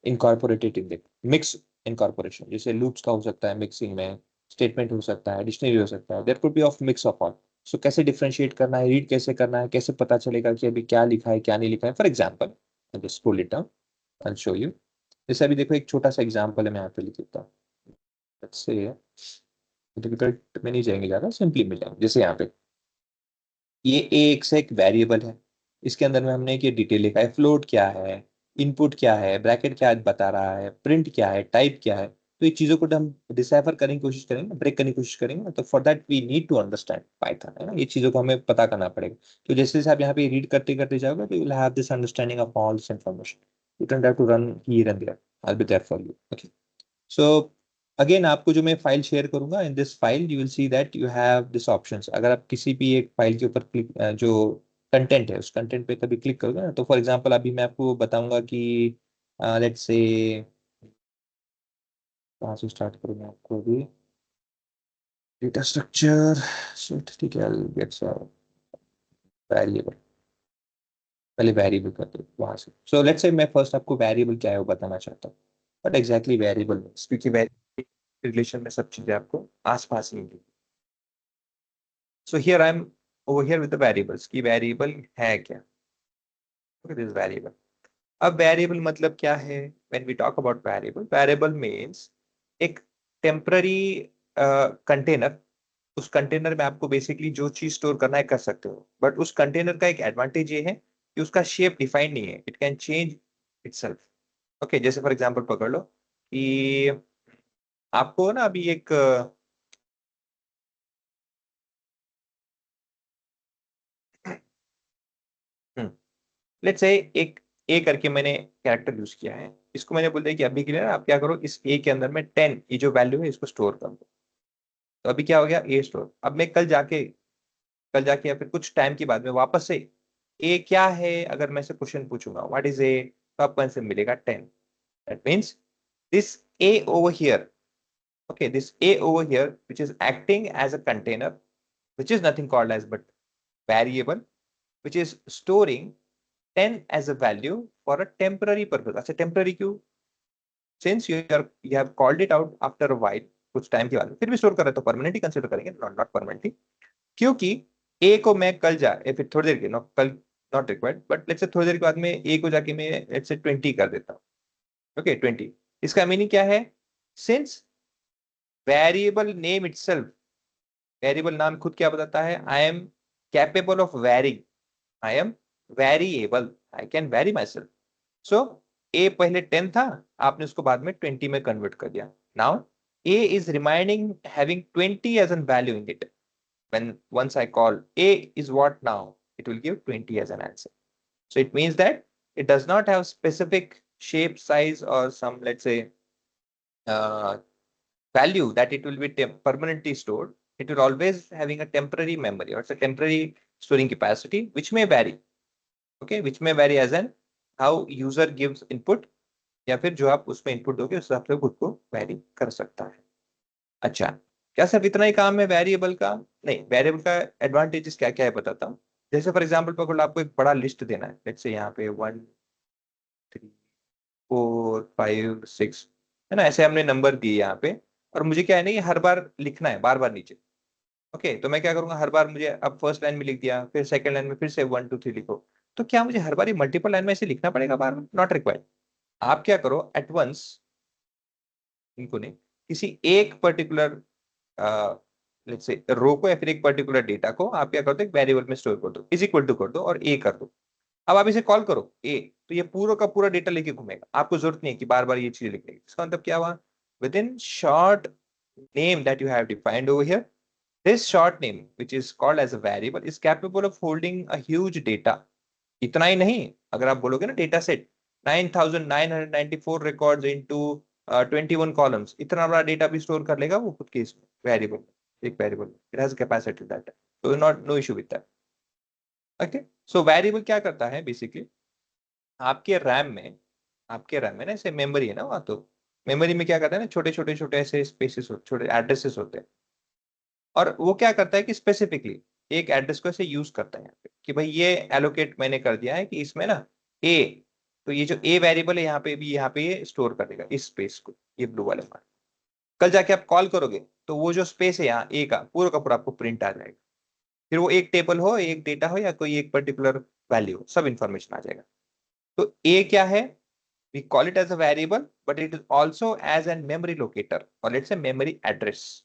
S1: incorporated in the mix incorporation। जैसे loops का हो सकता है मिक्सिंग में, स्टेटमेंट हो सकता है, डिक्शनरी हो सकता है, there could be of mix of all। सो कैसे डिफरेंशिएट करना है, रीड कैसे करना है, कैसे पता चलेगा कि अभी क्या लिखा है क्या नहीं लिखा है। For example just pull it down, I show you. जैसे अभी देखो एक छोटा सा एग्जाम्पल है, मैं यहाँ पे लिख देता हूँ, लेट्स से डिफिकल्ट में नहीं जाएंगे ज्यादा, सिंपली मिल जाएंगे। जैसे यहाँ पे ये एक से एक वेरिएबल है, इसके अंदर में हमने ये डिटेल लिखा है, फ्लोट क्या है, इनपुट क्या है, ब्रैकेट क्या बता रहा है, प्रिंट क्या है, टाइप क्या है। तो ये चीजों को हम डिसाइफर करने की कोशिश करेंगे, ब्रेक करने की कोशिश करेंगे, तो for that we need to understand Python, है ना, ये चीजों को हमें पता करना पड़ेगा। तो जैसे जैसे आप यहाँ पे रीड करते करते जाओगे तो you will have this understanding of all this information, you don't have to run here and there, I will be there for you. Okay so again आपको जो मैं फाइल शेयर करूंगा, in this file you will see that you have this options. अगर आप किसी भी एक file के ऊपर क्लिक जो कंटेंट है, उस कंटेंट पे कभी क्लिक करोगे ना, तो फॉर एग्जांपल अभी मैं आपको बताऊंगा कि लेट्स से कहाँ से स्टार्ट करूँ मैं आपको अभी, डेटा स्ट्रक्चर, ठीक है, गेट्स वेरिएबल, पहले वेरिएबल करते हैं वहां से। सो लेट्स से मैं फर्स्ट आपको वेरिएबल क्या है वो बताना चाहता हूँ, बट एग्जैक्टली वेरिएबल मीन्स, क्योंकि रिलेशन में सब चीजें आपको आसपास ही मिलेगी। So here I am over here with the variables, की वेरिएबल है क्या, दिस वेरिएबल। अब वेरिएबल मतलब क्या है, when we talk about variable, variable means एक टेम्पररी कंटेनर, उस कंटेनर में आपको बेसिकली जो चीज स्टोर करना है कर सकते हो, बट उस कंटेनर का एक एडवांटेज ये है कि उसका शेप डिफाइंड नहीं है, it can change itself. Okay, जैसे फॉर एग्जांपल पकड़ लो कि आपको ना अभी एक लेट्स से एक ए करके मैंने कैरेक्टर यूज किया है, इसको मैंने बोल दिया कि अभी के लिए ना आप क्या करो, इस ए के अंदर में 10 ये जो वैल्यू है इसको स्टोर कर दो। तो अभी क्या हो गया, ए स्टोर। अब मैं कल जाके या फिर कुछ टाइम के बाद में वापस से ए क्या है अगर मैं से क्वेश्चन पूछूंगा व्हाट इज ए, तो आपको आंसर मिलेगा 10। That means this A over here, okay, this a over here which is acting as a container, which is nothing called as but variable, which is storing 10 as a value for a temporary purpose। अच्छा temporary क्यों, since you have called it out after a while, कुछ time के बाद फिर भी store कर रहे तो परमानेंटली कंसिडर करेंगे, नॉट परमानेंटली, क्योंकि ए को मैं कल जा या फिर थोड़ी देर के कल not required, but let's say थोड़ी देर के बाद में ए को जाके मैं लेट्स से 20 कर देता हूँ। ओके 20, इसका मीनिंग क्या है, since variable name itself, variable नाम खुद क्या बताता है, I am capable of varying, I am variable, I can vary myself. So a पहले 10 था, आपने उसको बाद में 20 में कन्वर्ट कर दिया। Now a is reminding having 20 as an value in it, when once I call a is what now, it will give 20 as an answer. So it means that it does not have specific shape, size, or some, let's say, uh, value that it will be permanently stored. It will always having a temporary memory, or it's a temporary storing capacity, which may vary. Okay, which may vary as an how user gives input, या फिर जो आप उसमें input दोगे उस हिसाब से खुद को वैरी कर सकता है। अच्छा, क्या सिर्फ इतना ही काम है वेरिएबल का, नहीं, वेरिएबल का एडवांटेजेस क्या क्या है बताता हूँ। जैसे फॉर एग्जांपल पकड़ लो, आपको एक बड़ा लिस्ट देना है, लेट्स से यहाँ पे 1 3 4 5 6 है ना, ऐसे हमने नंबर दिए यहाँ पे, और मुझे क्या है ना, ये हर बार लिखना है बार बार नीचे। ओके, तो मैं क्या करूंगा, हर बार मुझे अब फर्स्ट लाइन में लिख दिया, फिर सेकंड लाइन में फिर से 1 2 3 लिखो, तो क्या मुझे हर बार ये मल्टीपल लाइन में ऐसे लिखना पड़ेगा बार बार, नॉट रिक्वायर्ड। आप क्या करो, एट वंस इनको नहीं, किसी एक पर्टिकुलर लेट्स से रो को या फिर एक पर्टिकुलर डेटा को आप क्या कर दो, एक वेरिएबल में स्टोर कर दो, इज इक्वल टू कर दो और ए कर दो। अब आप इसे कॉल करो ए, तो ये पूरा का पूरा डेटा लेके घूमेगा, आपको जरूरत नहीं है कि बार बार ये चीज लिखने की। इसका मतलब क्या हुआ, within short name that you have defined over here, this short name which is called as a variable is capable of holding a huge data. इतना ही नहीं, अगर आप बोलोगे ना data set 9994 records into 21 columns, इतना बड़ा data भी स्टोर कर लेगा वो खुद के इसमें वेरिएबल, एक variable, it has capacity that, so not know issue with that. Okay, so variable क्या करता है बेसिकली, आपके रैम में ना ऐसे मेमोरी है ना, वहां तो मेमोरी में क्या करता है ना, छोटे छोटे छोटे ऐसे स्पेसेस, छोटे एड्रेसेस होते हैं, और वो क्या करता है कि स्पेसिफिकली एक एड्रेस को ऐसे यूज करता है यहाँ पे कि भाई ये एलोकेट मैंने कर दिया है कि इसमें ना ए, तो ये जो ए वेरिएबल है यहाँ पे भी, यहाँ पे ये स्टोर कर देगा इस स्पेस को, ये ब्लू वाले में। कल जाके आप कॉल करोगे तो वो जो स्पेस है यहाँ ए का पूरा आपको प्रिंट आ जाएगा, फिर वो एक टेबल हो, एक डेटा हो, या कोई एक पर्टिकुलर वैल्यू हो, सब इंफॉर्मेशन आ जाएगा। तो ए क्या है, we call it as a variable, but it is also as a memory locator, or let's say memory address,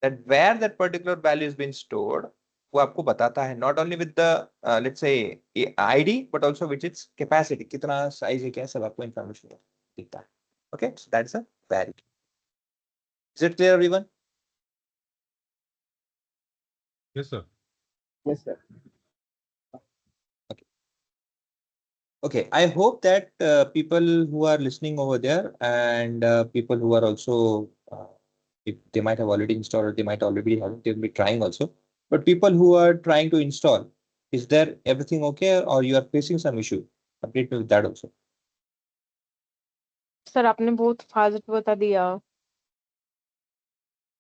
S1: that where that particular value is being stored, वो आपको बताता है not only with the let's say id but also with its capacity, कितना size है क्या, सब आपको information देता है। okay, so that's a variable. Is it clear everyone?
S2: Yes, sir.
S4: Yes, sir.
S1: Okay, I hope that people who are listening over there and people who are also, if they might have already installed or they might already have, they'll be trying also. But people who are trying to install, Is there everything okay or you are facing some issue? Update me with that also.
S5: Sir आपने बहुत fast बता दिया।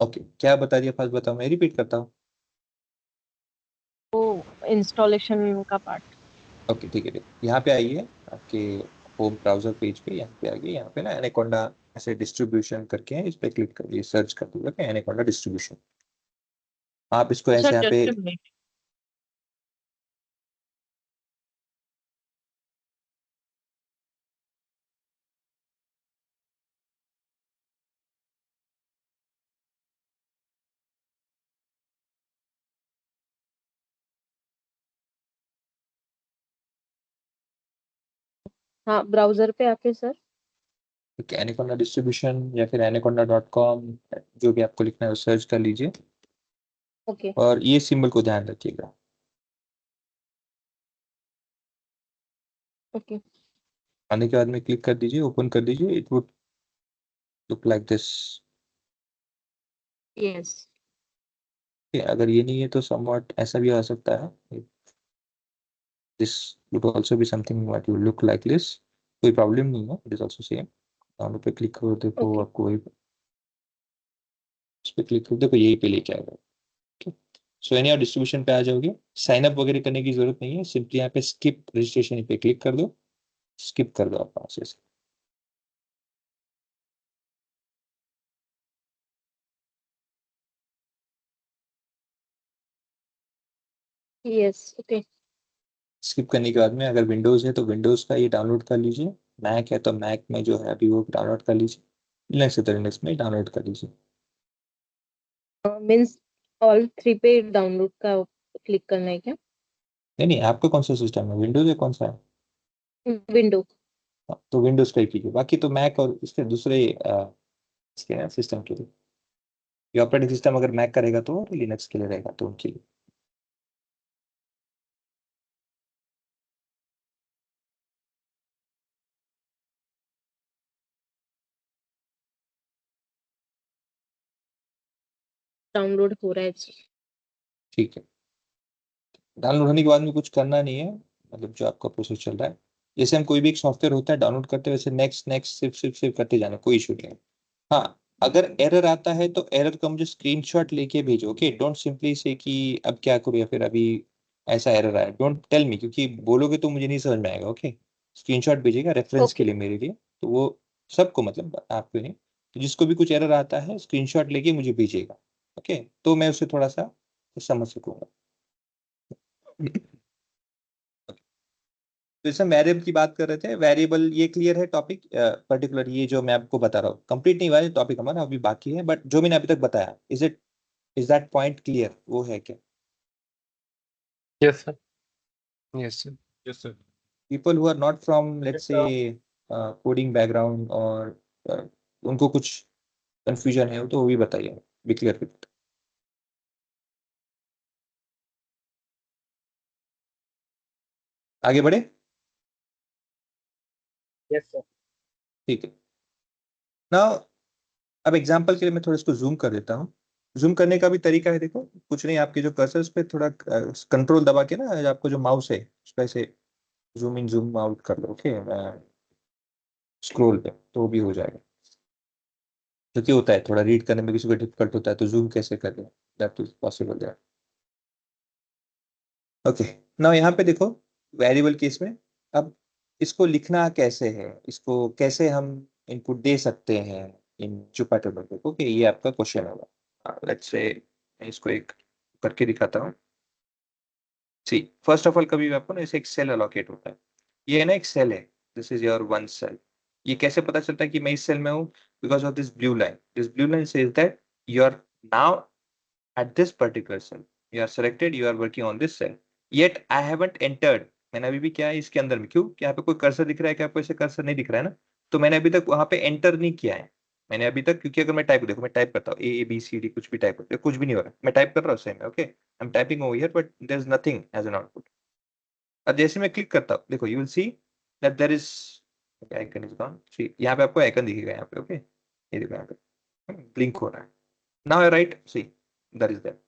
S1: Okay, क्या बता दिया fast बताओ, मैं repeat करता हूँ।
S5: वो इंस्टॉलेशन का पार्ट।
S1: ओके ठीक है, यहाँ पे आइए आपके होम ब्राउजर पेज पे, यहाँ पे आइए, यहाँ पे ना एनाकोंडा ऐसे डिस्ट्रीब्यूशन करके है, इस पे क्लिक करिए, सर्च कर दीजिए एनाकोंडा डिस्ट्रीब्यूशन। आप इसको
S5: सर
S1: ऐसे यहाँ पे
S5: जस्ट अ मिनट। हाँ ब्राउजर पे आके सर।
S1: एनाकोंडा डिस्ट्रीब्यूशन या फिर anaconda.com, जो भी आपको लिखना है वो सर्च कर लीजिए
S5: ओके
S1: और ये सिंबल को ध्यान रखिएगा।
S5: ओके
S1: आने के बाद में क्लिक कर दीजिए, ओपन कर दीजिए, it would look like this.
S5: Yes.
S1: अगर ये नहीं है तो समवॉट ऐसा भी हो सकता है, this would also be something what you look like this. कोई प्रॉब्लम नहीं है, it is also same. Down पे क्लिक करो, देखो
S5: ओके
S1: आपको वही, उस पे क्लिक करो, देखो यही पे लेके आएगा। सो यानी आप डिस्ट्रीब्यूशन पे आ जाओगे, साइन अप वगैरह करने की जरूरत नहीं है, सिंपली यहाँ पे स्किप रजिस्ट्रेशन पे क्लिक कर दो, स्किप कर दो आप वहां से।
S5: Yes okay.
S1: स्किप करने के बाद में अगर विंडोज है तो विंडोज का ये डाउनलोड कर लीजिए, मैक है तो मैक में जो है अभी वो डाउनलोड कर लीजिए, लिनक्स है तो लिनक्स में डाउनलोड कर लीजिए।
S5: मींस ऑल थ्री पे डाउनलोड का क्लिक करना है क्या?
S1: नहीं नहीं, आपका कौन सा सिस्टम है, विंडोज है कौन सा है?
S5: विंडो।
S1: हाँ, तो विंडोज का ही कीजिए, बाकी तो मैक और इसके दूसरे इसके सिस्टम के लिए, ये ऑपरेटिंग सिस्टम अगर मैक करेगा तो लिनक्स के लिए रहेगा तो उनके लिए।
S5: डाउनलोड हो रहा है जी।
S1: ठीक है, डाउनलोड होने के बाद में कुछ करना नहीं है, मतलब जो आपका प्रोसेस चल रहा है, जैसे हम कोई भी एक सॉफ्टवेयर होता है डाउनलोड करते हैं वैसे नेक्स्ट नेक्स्ट सिर्फ सिर्फ सिर्फ करते जाना, कोई इशू नहीं है। हाँ, अगर एरर आता है तो एरर का मुझे स्क्रीनशॉट लेके भेजो, ओके, डोंट सिंपली से कि अब क्या करूँ या फिर अभी ऐसा एरर आया, डोंट टेल मी, क्योंकि बोलोगे तो मुझे नहीं समझ में आएगा। ओके, स्क्रीनशॉट भेजिएगा रेफरेंस के
S5: ओके
S1: लिए मेरे लिए, तो वो सबको, मतलब आपको नहीं, तो जिसको भी कुछ एरर आता है स्क्रीनशॉट लेके मुझे भेजिएगा, ओके, तो मैं उसे थोड़ा सा समझ सकूंगा। तो जैसे वेरिएबल की बात कर रहे थे, वेरिएबल ये क्लियर है टॉपिक, पर्टिकुलर ये जो मैं आपको बता रहा हूँ कंप्लीट नहीं हुआ है टॉपिक हमारा, अभी बाकी है, बट जो मैंने अभी तक बताया, इज दैट पॉइंट क्लियर, वो है क्या?
S3: Yes, sir. Yes, sir.
S2: Yes, sir.
S1: People who are not from
S3: Yes,
S1: let's say
S3: sir.
S1: Coding background और उनको कुछ कंफ्यूजन है तो वो भी बताइए, भी क्लियर कर। आगे बढ़े,
S3: Yes, sir.
S1: ठीक है ना। अब एग्जांपल के लिए मैं थोड़ा इसको जूम कर देता हूँ। जूम करने का भी तरीका है, देखो कुछ नहीं, आपके जो कर्सर पे थोड़ा कंट्रोल दबा के ना, आपको जो माउस है उस पे ऐसे जूम इन जूम आउट कर लो, ओके, स्क्रोल पे तो वो भी हो जाएगा। तो क्या होता है, थोड़ा रीड करने में किसी को डिफिकल्ट होता है तो जूम कैसे करें, that is possible that. Okay, ना यहाँ पे देखो वेरिएबल केस में, अब इसको लिखना कैसे है, इसको कैसे हम इनपुट दे सकते हैं इन जुपिटर नोटबुक, ओके, ये आपका क्वेश्चन होगा। लेट्स से मैं इसको एक करके दिखाता हूँ। सी, फर्स्ट ऑफ ऑल कभी भी आपको ना ऐसे एक सेल अलोकेट होता है, ये है ना एक सेल है, this is your one cell. ये कैसे पता चलता है कि मैं इस सेल में हूँ? Because of this blue line, this blue line says that you are now at this particular cell, you are selected, you are working on this cell, yet I haven't entered, मैंने अभी भी क्या है इसके अंदर में, क्यों, क्या यहाँ पे कोई कर्सर दिख रहा है, क्या आपको ऐसे कर्सर नहीं दिख रहा है ना, तो मैंने अभी तक वहां पे एंटर नहीं किया है, मैंने अभी तक, क्योंकि अगर मैं टाइप, देखो मैं टाइप करता हूँ ए बी सी डी कुछ भी टाइप करता हूँ, कुछ भी नहीं हो रहा, मैं टाइप कर रहा हूँ same, okay, I am typing over here but there is nothing as an output. अब जैसे मैं क्लिक करता हूँ, देखो you will see that there is icon is gone, see यहाँ पे आपको आइकन दिखेगा यहाँ पे, ओके, ये देखो यहाँ पे ब्लिंक हो रहा है, now right see that is that.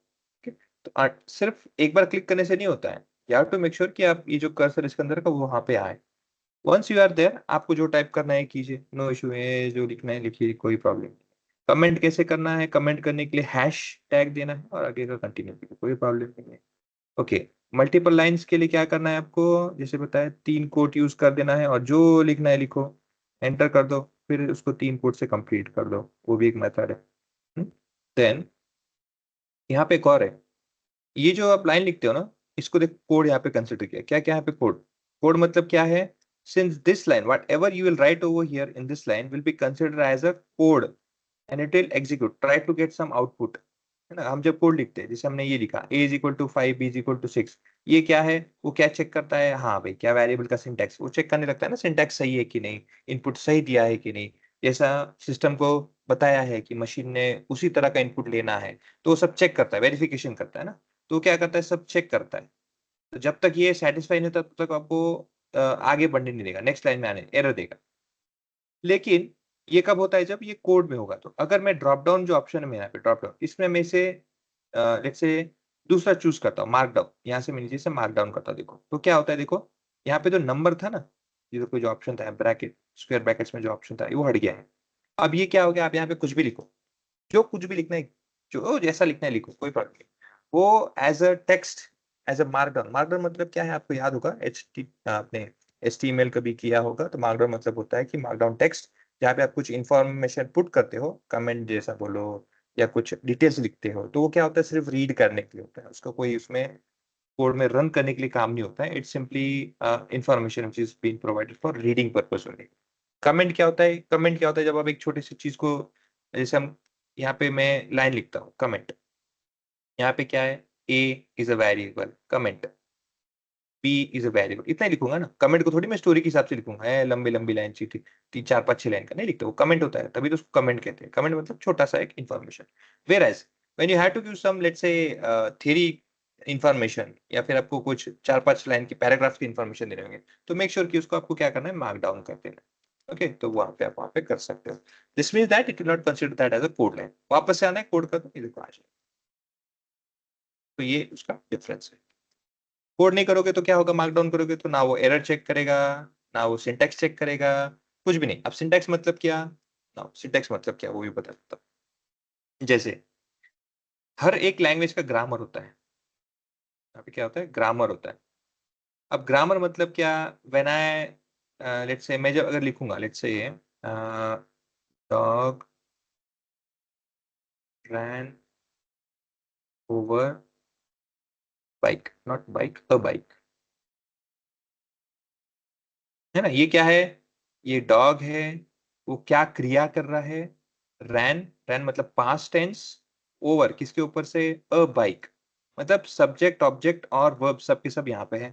S1: तो सिर्फ एक बार क्लिक करने से नहीं होता है, you have to make sure कि आप ये जो कर्सर इसके अंदर का वो वहां पे आए। वंस यू आर देयर, आपको जो टाइप करना है कीजिए, नो इशू है, जो लिखना है लिखिए, कोई प्रॉब्लम नहीं। कमेंट कैसे करना है, कमेंट करने के लिए हैश टैग देना है और आगे का कंटिन्यू कीजिए, कोई प्रॉब्लम नहीं है। ओके, मल्टीपल लाइंस के लिए क्या करना है आपको, जैसे बताया 3 कोट यूज कर देना है और जो लिखना है लिखो, एंटर कर दो, फिर उसको 3 कोट से कंप्लीट कर दो, वो भी एक मेथड है। देन यहाँ पे एक और है, ये जो आप लाइन लिखते हो ना, इसको देख कोड यहाँ पे कंसिडर किया, क्या क्या यहाँ पे कोड, कोड मतलब क्या है, since this line whatever you will write over here in this line will be consider as a code and it will execute, try to get some output, है ना। हम जब कोड लिखते हैं, जैसे हमने ये लिखा a is equal to 5, b is equal to 6, ये क्या है, वो क्या चेक करता है, हाँ भाई क्या वेरिएबल का सिंटैक्स, वो चेक करने लगता है ना, सिंटैक्स सही है कि नहीं, इनपुट सही दिया है कि नहीं, जैसा सिस्टम को बताया है कि मशीन ने उसी तरह का इनपुट लेना है, तो वो सब चेक करता है, वेरिफिकेशन करता है ना। तो क्या करता है, सब चेक करता है। तो जब तक ये सेटिस्फाई नहीं होता तब तक आपको आगे बढ़ने नहीं देगा, नेक्स्ट लाइन में आने एरर देगा। लेकिन ये कब होता है, जब ये कोड में होगा। तो अगर मैं ड्रॉप डाउन जो ऑप्शन है मेरे यहाँ पे ड्रॉप डाउन, इसमें मैं से लेट्स से दूसरा चूज करता हूँ, मार्क डाउन, यहाँ से मैं नीचे से मार्क डाउन करता हूँ, देखो तो क्या होता है, देखो यहाँ पे जो नंबर था ना, ये तो कोई जो ऑप्शन था ब्रैकेट स्क्वायर ब्रैकेट्स में जो ऑप्शन था वो हट गया है। अब ये क्या हो गया, आप यहाँ पे कुछ भी लिखो, जो कुछ भी लिखना है, जो जैसा लिखना है लिखो, कोई प्रॉब्लम नहीं। वो as a text, as a markdown, markdown मतलब क्या है आपको याद होगा, आपने HTML कभी किया होगा, तो मार्कडाउन मतलब होता है कि मार्कडाउन टेक्स्ट, जहाँ पे आप कुछ इंफॉर्मेशन पुट करते हो, कमेंट जैसा बोलो या कुछ डिटेल्स लिखते हो, तो वो क्या होता है, सिर्फ रीड करने के लिए होता है, उसका कोई उसमें कोड में रन करने के लिए काम नहीं होता है। It's simply information which is being provided for reading purpose only. Comment क्या होता है, कमेंट क्या होता है, जब आप एक छोटी सी चीज को, जैसे हम यहाँ पे मैं लाइन लिखता हूँ कमेंट, यहाँ पे क्या है, a is a variable, comment b is a variable, इतना ही लिखूंगा ना। कमेंट को थोड़ी मैं स्टोरी के हिसाब से लिखूंगा, है लंबी लंबी लाइन सी थी, 3 4 5 6 लाइन का नहीं लिखता, वो कमेंट होता है, तभी तो उसको कमेंट कहते हैं। कमेंट मतलब छोटा सा एक information. Whereas when you have to give some let's say theory information, या फिर आपको कुछ 4 5 लाइन की पैराग्राफ की इन्फॉर्मेशन देने होंगे, तो मेक श्योर कि उसको आपको क्या करना है, मार्क डाउन कर देना। ओके, तो वहां पे आप वहां पे कर सकते हो। This means that it will not consider that as a code line. वापस से आना है, कोड कर दो, ये देखो आ जाए। तो ये उसका डिफरेंस है। कोड नहीं करोगे तो क्या होगा, मार्कडाउन करोगे तो ना वो एरर चेक करेगा, ना वो सिंटैक्स चेक करेगा, कुछ भी नहीं। अब सिंटैक्स मतलब क्या, ना सिंटैक्स मतलब क्या वो भी बता देता हूं। जैसे हर एक लैंग्वेज का ग्रामर होता है, यहाँ पे क्या होता है, ग्रामर होता है। अब ग्रामर मतलब क्या, व्हेन आई लेट्स से मैं जब अगर लिखूंगा let's say dog rain over bike, not bike a bike, है ना, ये क्या है, ये डॉग है, वो क्या क्रिया कर रहा है, रैन, रैन मतलब पास्ट टेंस, ओवर किसके ऊपर से, अ बाइक, मतलब सब्जेक्ट ऑब्जेक्ट और वर्ब सब के सब यहाँ पे है।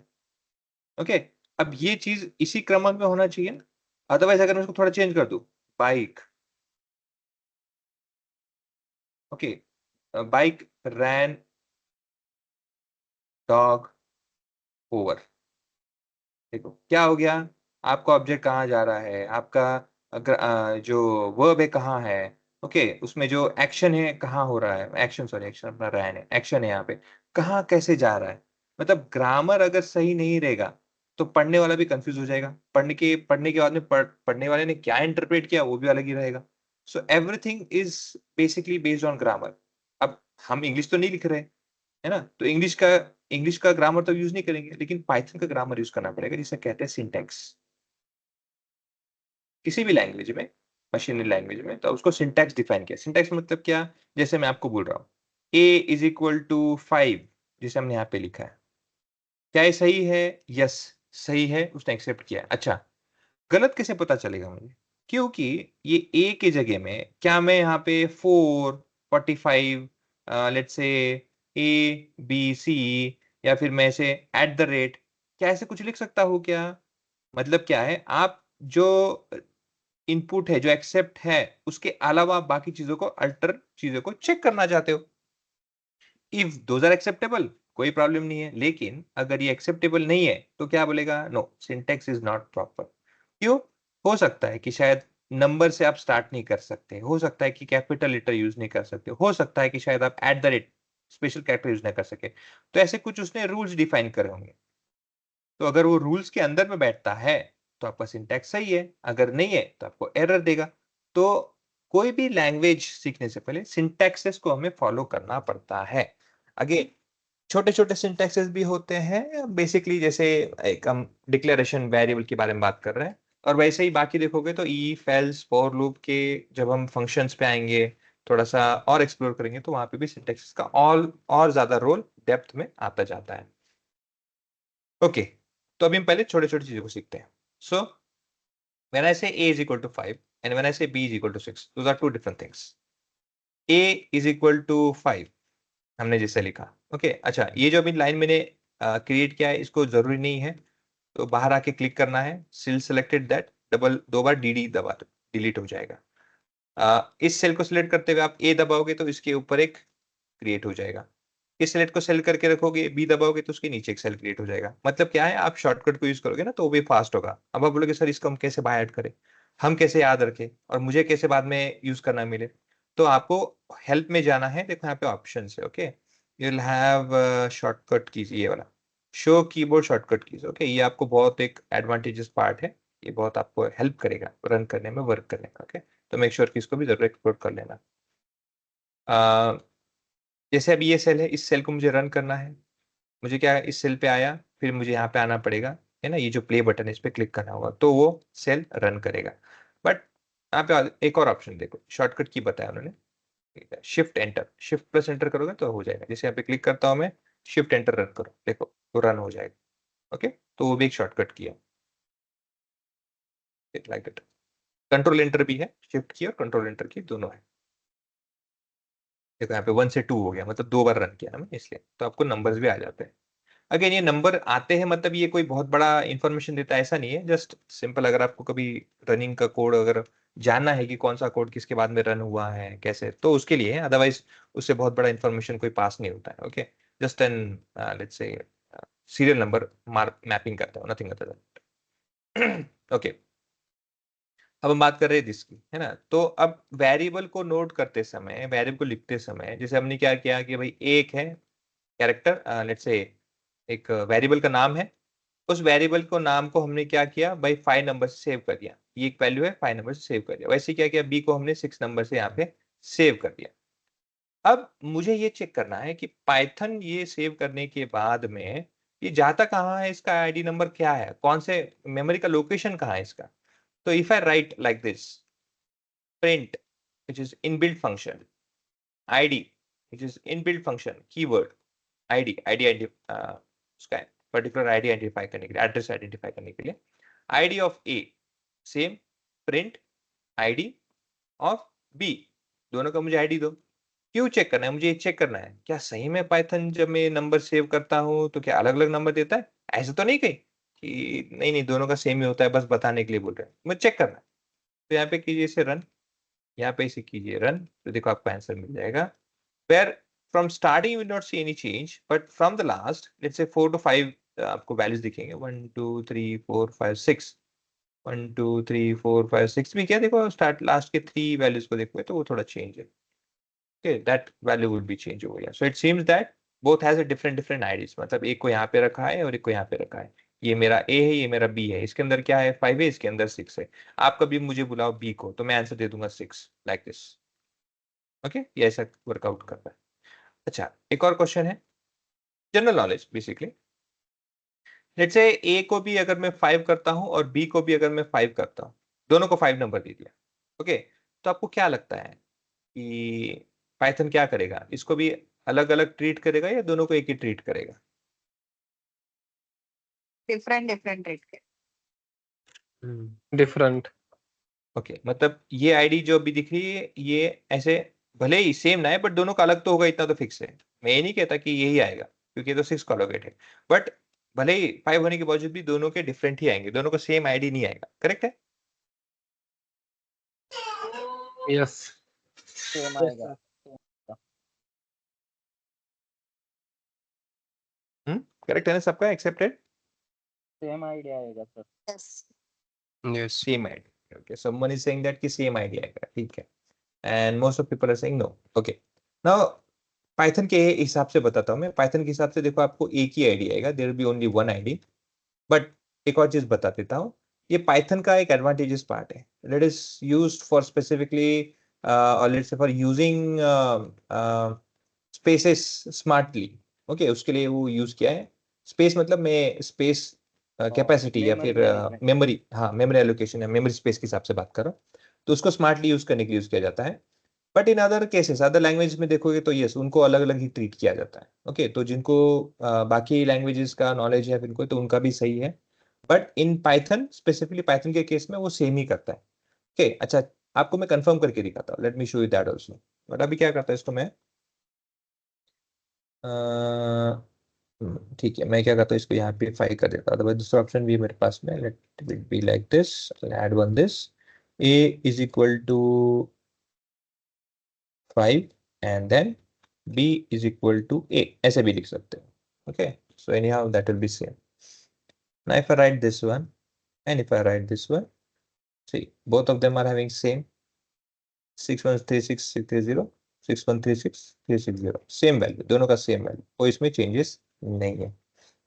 S1: ओके, अब ये चीज इसी क्रम में होना चाहिए ना, अदरवाइज अगर मैं इसको थोड़ा चेंज कर दूं, बाइक, ओके, बाइक रैन डॉग ओवर, देखो क्या हो गया, आपका ऑब्जेक्ट कहाँ जा रहा है, आपका जो वर्ब है कहाँ है, ओके, उसमें जो एक्शन है कहाँ हो रहा है, एक्शन सॉरी एक्शन अपना रैन है, एक्शन है यहाँ पे, कहाँ कैसे जा रहा है। मतलब ग्रामर अगर सही नहीं रहेगा तो पढ़ने वाला भी कंफ्यूज हो जाएगा, पढ़ने के बाद में पढ़ने वाले ने क्या इंटरप्रेट किया वो भी अलग ही रहेगा। So everything is basically based on grammar. अब हम इंग्लिश तो नहीं लिख रहे, है ना, तो इंग्लिश का ग्रामर तो यूज नहीं करेंगे, लेकिन पाइथन का ग्रामर यूज करना पड़ेगा, जिसे कहते हैं सिंटैक्स। किसी भी लैंग्वेज में, मशीनरी लैंग्वेज में, तो उसको सिंटैक्स डिफाइन किया। सिंटैक्स मतलब क्या, जैसे मैं आपको बोल रहा हूँ a इज इक्वल टू 5, जिसे हमने यहाँ पे लिखा है, क्या ये सही है, यस सही है, उसने एक्सेप्ट किया। अच्छा, गलत कैसे पता चलेगा मुझे, क्योंकि ये a की जगह में क्या मैं यहाँ पे 4 45 लेट्स से ABC, या फिर मैं ऐसे @ क्या ऐसे कुछ लिख सकता हूँ क्या। मतलब क्या है, आप जो इनपुट है जो एक्सेप्ट है उसके अलावा आप बाकी चीजों को अल्टर चीजों को चेक करना चाहते हो। इफ दोज आर एक्सेप्टेबल कोई प्रॉब्लम नहीं है, लेकिन अगर ये एक्सेप्टेबल नहीं है तो क्या बोलेगा, no syntax is not proper. क्यों, हो सकता है कि शायद नंबर से आप स्टार्ट नहीं कर सकते, हो सकता है कि कैपिटल लेटर यूज नहीं कर सकते, हो सकता है कि शायद आप @ स्पेशल कैरेक्टर यूज ना कर सके। तो ऐसे कुछ उसने रूल्स डिफाइन करे होंगे। तो अगर वो रूल्स के अंदर में बैठता है तो आपका सिंटैक्स सही है, अगर नहीं है तो आपको एरर देगा। तो कोई भी लैंग्वेज सीखने से पहले सिंटैक्सेस को हमें फॉलो करना पड़ता है। अगेन छोटे छोटे सिंटैक्सेस भी होते हैं बेसिकली, जैसे एक हम डिक्लेरेशन वेरिएबल के बारे में बात कर रहे हैं, और वैसे ही बाकी देखोगे तो इफ एल्स फॉर लूप के जब हम फंक्शंस पे आएंगे थोड़ा सा और एक्सप्लोर करेंगे तो वहां पे भी सिंटैक्सेस का और ज्यादा रोल डेप्थ में आता जाता है। ओके, तो अभी हम पहले छोटे छोटे चीजों को सीखते हैं। सो when I say a is equal to 5 and when I say b is equal to 6, those are two different things. a is equal to 5 हमने जैसे लिखा। ओके अच्छा, ये जो अभी लाइन मैंने क्रिएट किया है इसको जरूरी नहीं है, तो बाहर आके क्लिक करना है, सेल सेलेक्टेड दैट, डबल दो बार dd दबा दो, डिलीट हो जाएगा। इस सेल को सिलेक्ट करते हुए आप a दबाओगे तो इसके ऊपर एक क्रिएट हो जाएगा। इस सेलेक्ट को सेल करके रखोगे, बी दबाओगे तो उसके नीचे एक सेल क्रिएट हो जाएगा। मतलब क्या है, आप शॉर्टकट को यूज करोगे ना तो वो भी फास्ट होगा। अब आप बोलोगे सर इसको हम कैसे बाय ऐड करें, हम कैसे याद रखें और मुझे कैसे बाद में यूज करना मिले, तो आपको हेल्प में जाना है। देखो यहाँ पे ऑप्शन है। Okay, you will have shortcut keys, ये वाला show keyboard shortcut keys. Okay, ये आपको बहुत एक एडवांटेजेस पार्ट है, ये बहुत आपको हेल्प करेगा रन करने में, वर्क करने में। ओके, तो मेक श्योर कि इसको भी जरूर एक्सप्लोर कर लेना। जैसे अभी ये सेल है, इस सेल को मुझे रन करना है, मुझे क्या है, इस सेल पे आया, फिर मुझे यहाँ पे आना पड़ेगा, है ना, ये जो प्ले बटन है इस पे क्लिक करना होगा तो वो सेल रन करेगा। बट यहाँ पे एक और ऑप्शन देखो, शॉर्टकट की बताया उन्होंने, shift enter, shift plus enter करोगे तो हो जाएगा। जैसे यहाँ पे क्लिक करता हूँ मैं, शिफ्ट एंटर रन करो, देखो तो रन हो जाएगा। ओके, तो वो भी एक शॉर्टकट की है, लाइक इट। कंट्रोल एंटर भी है, शिफ्ट की और कंट्रोल एंटर की दोनों है। देखो यहाँ पे 1 से 2 हो गया, मतलब 2 बार रन किया ना मैंने, इसलिए तो आपको नंबर्स भी आ जाते हैं। अगेन ये नंबर आते हैं मतलब ये कोई बहुत बड़ा इंफॉर्मेशन देता है ऐसा नहीं है, जस्ट सिंपल। अगर आपको कभी रनिंग का कोड अगर जानना है कि कौन सा कोड किसके बाद में रन हुआ है कैसे, तो उसके लिए है, अदरवाइज उससे बहुत बड़ा इंफॉर्मेशन कोई पास नहीं होता है। Okay, just an let's say serial number mark mapping करता है, नथिंग अदर देन। ओके, अब हम बात कर रहे हैं दिस की, है ना। तो अब वेरिएबल को नोट करते समय, वेरिएबल को लिखते समय, जैसे हमने क्या किया कि भाई एक है कैरेक्टर, लेट्स से एक वेरिएबल का नाम है, उस वेरिएबल को नाम को हमने क्या किया भाई 5 नंबर से सेव कर दिया, ये एक वैल्यू है 5 नंबर से सेव कर दिया। वैसे क्या किया, बी को हमने 6 नंबर से यहाँ पे सेव कर दिया। अब मुझे ये चेक करना है कि पाइथन ये सेव करने के बाद में ये जाता कहाँ है, इसका आईडी नंबर क्या है, कौन से मेमोरी का लोकेशन कहाँ है इसका। तो if I write like this, print which is inbuilt function, id which is inbuilt function, keyword id उसका पर्टिकुलर आईडी आइडेंटिफाई करने के लिए, एड्रेस आइडेंटिफाई करने के लिए, ID of a same, print ID of b, दोनों का मुझे आईडी दो। क्यों चेक करना है, मुझे ये चेक करना है क्या सही में पाइथन जब मैं नंबर सेव करता हूँ तो क्या अलग अलग नंबर देता है, ऐसा तो नहीं कहीं कि नहीं नहीं दोनों का सेम ही होता है, बस बताने के लिए बोल रहे हैं, मुझे चेक करना है। तो यहाँ पे कीजिए इसे रन, यहाँ पे इसे कीजिए रन, तो देखो आपको आंसर मिल जाएगा। where from starting you will not see any change, but from the last let's say 4 to 5 आपको वैल्यूज दिखेंगे, 1 2 3 4 5 6, 1 2 3 4 5 6 भी क्या, देखो स्टार्ट लास्ट के 3 वैल्यूज को देखोगे तो वो थोड़ा चेंज है। Okay, that value would be change over here, so it seems that both has a different different IDs, मतलब एक को यहाँ पे रखा है और एक को यहाँ पे रखा है। ये मेरा ए है, ये मेरा बी है, इसके अंदर क्या है 5 है, इसके अंदर 6 है। आप कभी मुझे बुलाओ बी को तो मैं आंसर दे दूंगा 6 लाइक दिस। ओके, ये ऐसा वर्कआउट करता है। अच्छा, एक और क्वेश्चन है, general knowledge basically. Let's say ए को भी अगर मैं 5 करता हूं और बी को भी अगर मैं 5 करता हूं, दोनों को 5 नंबर दे दिया। ओके, तो आपको क्या लगता है कि पाइथन क्या करेगा, इसको भी अलग अलग ट्रीट करेगा या दोनों को एक ही ट्रीट करेगा?
S6: डिफरेंट रेट के।
S3: डिफरेंट।
S1: ओके, मतलब ये आईडी जो अभी दिख रही है ये ऐसे भले ही सेम ना है बट दोनों का अलग तो होगा, इतना तो फिक्स है। मैं ये नहीं कहता कि यही आएगा क्योंकि ये तो 6 कोलोकेट है, बट भले ही 5 होने के बावजूद भी दोनों के डिफरेंट ही आएंगे, दोनों को सेम आईडी नहीं आएगा। करेक्ट है?
S3: यस।
S4: सेम आएगा।
S1: करेक्ट है ना सबका, एक्सेप्टेड?
S4: सेम आइडिया आएगा sir.
S6: Yes.
S3: Yes.
S1: Same ID. Okay, someone is saying that कि सेम आईडी आएगा, ठीक है, and most of people are saying no. Okay, now Python के हिसाब से बताता हूँ मैं। पाइथन के हिसाब से देखो आपको एक ही आईडी आएगा, there will be only one ID. But एक और चीज बता देता हूँ, ये पाइथन का एक एडवांटेजेस पार्ट है। It is used for specifically और let's say for using spaces smartly. Okay, उसके लिए वो यूज किया है। स्पेस मतलब मैं स्पेस कैपेसिटी या
S4: memory
S1: फिर
S4: management.
S1: मेमोरी, हाँ मेमोरी एलोकेशन या मेमोरी स्पेस के हिसाब से बात कर रहा हूँ, तो उसको स्मार्टली यूज करने के लिए यूज किया जाता है। But in other cases, other language में देखोगे तो यस, उनको अलग अलग ही ट्रीट किया जाता है। ओके, तो जिनको बाकी लैंग्वेजेस का नॉलेज है इनको, तो उनका भी सही है। But in Python, specifically Python के केस में वो सेम ही करता है। ओके, अच्छा, आपको मैं कंफर्म करके दिखाता हूँ, let me show you that also. But अभी क्या करता है इसको मैं, ठीक है, मैं क्या करता हूँ, इसको यहाँ पे फाइल कर देता हूँ। दूसरा ऑप्शन भी है मेरे पास में, let it be like this, add one this, a is equal to 5 and then b is equal to a, ऐसे भी लिख सकते हो। Okay, so anyhow that will be same. Now if I write this one and if I write this one, see both of them are having same 613630, 613630, same value, दोनों का same value, कोई इसमें changes नहीं है।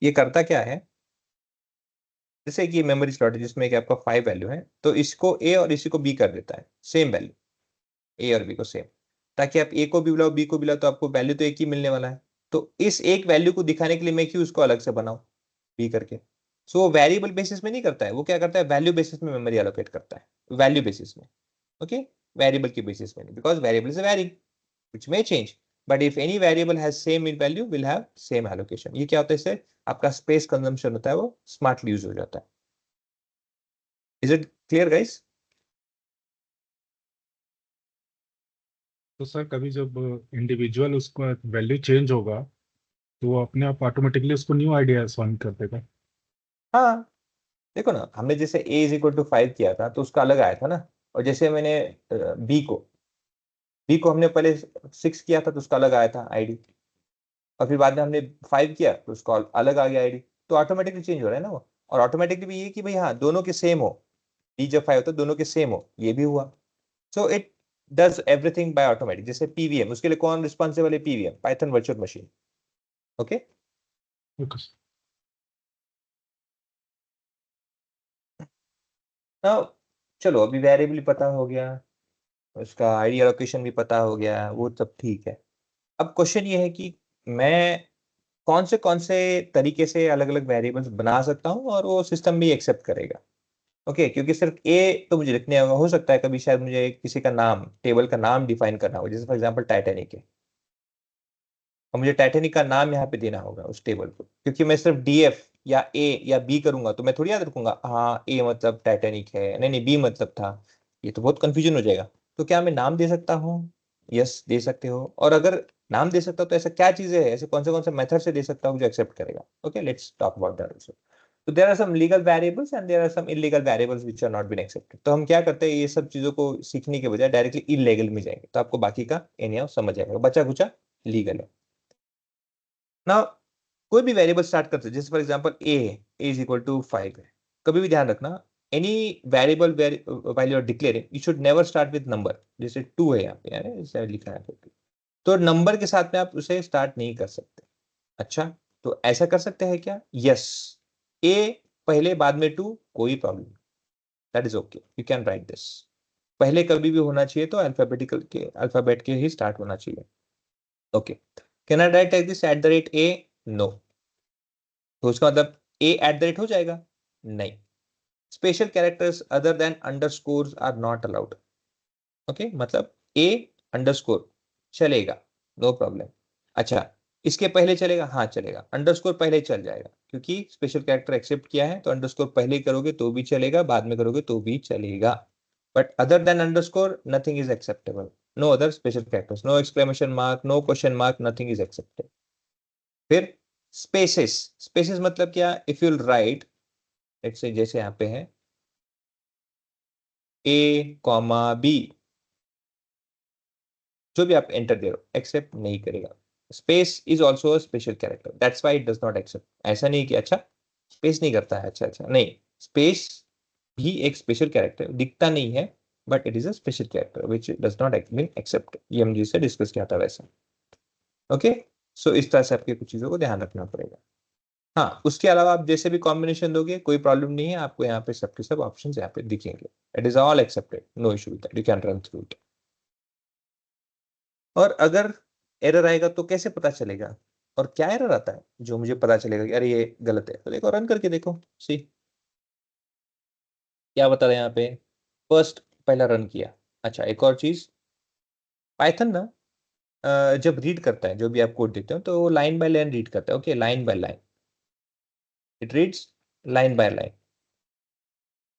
S1: ये करता क्या है, जैसे कि मेमोरी स्लॉट है जिसमें कि आपका 5 वैल्यू है, तो इसको ए और इसी को बी कर देता है सेम वैल्यू, ए और बी को सेम, ताकि आप ए को भी बुलाओ बी को बुलाओ तो आपको वैल्यू तो एक ही मिलने वाला है। तो इस एक वैल्यू को दिखाने के लिए मैं क्यों उसको अलग से बनाऊं बी करके। सो वो वेरिएबल बेसिस में नहीं करता है, वो क्या करता है, वैल्यू बेसिस में मेमोरी एलोकेट करता है, वैल्यू बेसिस में। ओके, वेरिएबल की बेसिस में नहीं, because variable is varying which may change, but if any variable has same in value will have same allocation। ये क्या होता है, इससे आपका स्पेस कंजम्पशन होता है वो स्मार्टली यूज हो जाता है। Is it clear guys?
S2: तो सर कभी जब इंडिविजुअल उसका वैल्यू चेंज होगा तो वो अपने आप ऑटोमेटिकली उसको न्यू आइडिया असाइन कर देगा।
S1: हाँ, देखो ना, हमने जैसे a इज इक्वल टू 5 किया था तो उसका अलग आया था ना, और जैसे मैंने बी को हमने पहले 6 किया था तो उसका अलग आया था आईडी, और फिर बाद में हमने 5 किया तो उसका अलग आ गया आईडी। तो ऑटोमेटिकली चेंज हो रहा है ना वो। और ऑटोमेटिकली भी ये कि भाई हाँ दोनों के सेम हो, बी जब 5 होता है दोनों के सेम हो, ये भी हुआ। So it does everything by automatic. जैसे पीवीएम, उसके लिए कौन रिस्पॉन्सिबल है, PVM, Python virtual machine. Okay,
S2: okay sir.
S1: Now चलो, अभी वेरिएबल पता हो गया, उसका आईडी एलोकेशन भी पता हो गया, वो सब ठीक है। अब क्वेश्चन ये है कि मैं कौन से तरीके से अलग अलग वेरिएबल्स बना सकता हूँ और वो सिस्टम भी एक्सेप्ट करेगा। ओके, क्योंकि सिर्फ ए तो मुझे लिखने होगा, हो सकता है कभी शायद मुझे किसी का नाम, टेबल का नाम डिफाइन करना हो, जैसे फॉर एग्जांपल टाइटैनिक है, और मुझे टाइटैनिक का नाम यहाँ पे देना होगा उस टेबल को, क्योंकि मैं सिर्फ डीएफ या ए या बी करूंगा तो मैं थोड़ी याद रखूंगा हाँ ए मतलब टाइटैनिक है, नहीं नहीं बी मतलब था, ये तो बहुत कंफ्यूजन हो जाएगा। तो क्या मैं नाम दे सकता हूँ? यस, दे सकते हो। और अगर नाम दे सकता हूँ तो ऐसा क्या चीजें है, ऐसे कौन से मेथड से दे सकता हूँ जो एक्सेप्ट करेगा। Okay, let's talk about that also. तो there are some legal variables and there are some illegal variables which are not been accepted. तो हम क्या करते हैं, ये सब चीजों को सीखने के बजाय डायरेक्टली इलीगल में जाएंगे, तो आपको बाकी का एनिया समझ आएगा, बचा कुचा लीगल है ना। कोई भी वेरिएबल स्टार्ट करते हैं, जैसे for example a is equal to 5 है, कभी भी ध्यान रखना, any variable while you are declaring you should never start with number. जैसे 2 है यहाँ पे, यानी जैसे लिखा है तो नंबर के साथ में आप उसे स्टार्ट नहीं कर सकते। अच्छा, तो ऐसा कर सकते हैं क्या? यस, ए पहले बाद में 2, कोई problem, that is okay, you can write this. पहले कभी भी होना चाहिए तो अल्फाबेट के ही स्टार्ट होना चाहिए। Okay, can I write like this at the rate a? No, तो उसका मतलब ए एट द रेट हो जाएगा? नहीं, special characters other than underscores are not allowed. Okay, मतलब ए अंडरस्कोर चलेगा, नो प्रॉब्लम। अच्छा, इसके पहले चलेगा? हाँ चलेगा, अंडरस्कोर पहले चल जाएगा, क्योंकि स्पेशल कैरेक्टर एक्सेप्ट किया है तो अंडरस्कोर पहले करोगे तो भी चलेगा, बाद में करोगे तो भी चलेगा। But other than underscore nothing is acceptable, no other special characters, no exclamation mark, no question mark, nothing is accepted. फिर स्पेसेस, स्पेसेस मतलब क्या, if you right let's say, जैसे यहाँ पे है ए कॉमा बी, जो भी आप एंटर दे रहे हो एक्सेप्ट नहीं करेगा। Space is also special character, that's why it does not accept. ऐसा नहीं कि अच्छा स्पेस नहीं करता है, अच्छा अच्छा नहीं, स्पेस भी एक स्पेशल कैरेक्टर, दिखता नहीं है but it is a special character which does not mean accept. ये हम जिससे डिस्कस किया था वैसा। ओके, सो इस तरह से आपके कुछ चीज़ों को ध्यान रखना पड़ेगा। हाँ, उसके अलावा आप जैसे भी कॉम्बिनेशन दोगे कोई प्रॉब्लम नहीं है, आपको यहाँ पे सबके सब ऑप्शंस यहाँ पे दिखेंगे। It is all accepted, no issue with that, you can run through it. और अगर एरर आएगा तो कैसे पता चलेगा, और क्या एरर आता है जो मुझे पता चलेगा कि अरे ये गलत है? तो देखो, रन करके देखो, सी क्या बता रहे हैं यहाँ पे। फर्स्ट पहला रन किया। अच्छा, एक और चीज, पाइथन ना जब रीड करता है, जो भी आप कोड देते हो तो लाइन बाय लाइन रीड करता है। Okay, line by line it reads, line by line.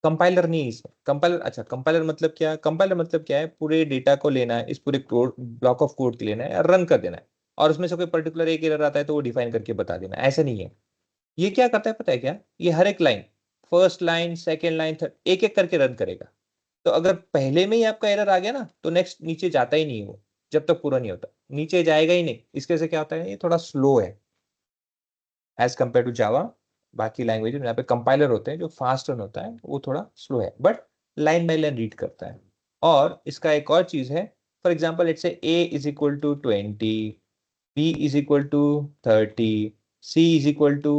S1: Compiler नहीं है इसमें। कंपाइलर, अच्छा कंपाइलर मतलब क्या? कंपाइलर मतलब क्या है, पूरे डेटा को लेना है, इस पूरे कोड ब्लॉक ऑफ कोड को लेना है और रन कर देना है, और उसमें से कोई पर्टिकुलर एक एरर आता है तो वो डिफाइन करके बता देना है। ऐसा नहीं है। ये क्या करता है पता है क्या? ये हर एक line, first line, second line, third, एक एक करके रन करेगा। तो अगर पहले में ही आपका एरर आ गया ना तो नेक्स्ट नीचे जाता ही नहीं है वो, जब तक पूरा नहीं होता नीचे जाएगा ही नहीं। इसके से क्या होता है, ये थोड़ा स्लो है एज कम्पेयर टू जावा। बाकी लैंग्वेज में यहाँ पे कंपाइलर होते हैं जो फास्ट रन होता है, वो थोड़ा स्लो है, but line by line read करता है। और इसका एक और चीज है, for example let's say a is equal to 20, b is equal to 30, c is equal to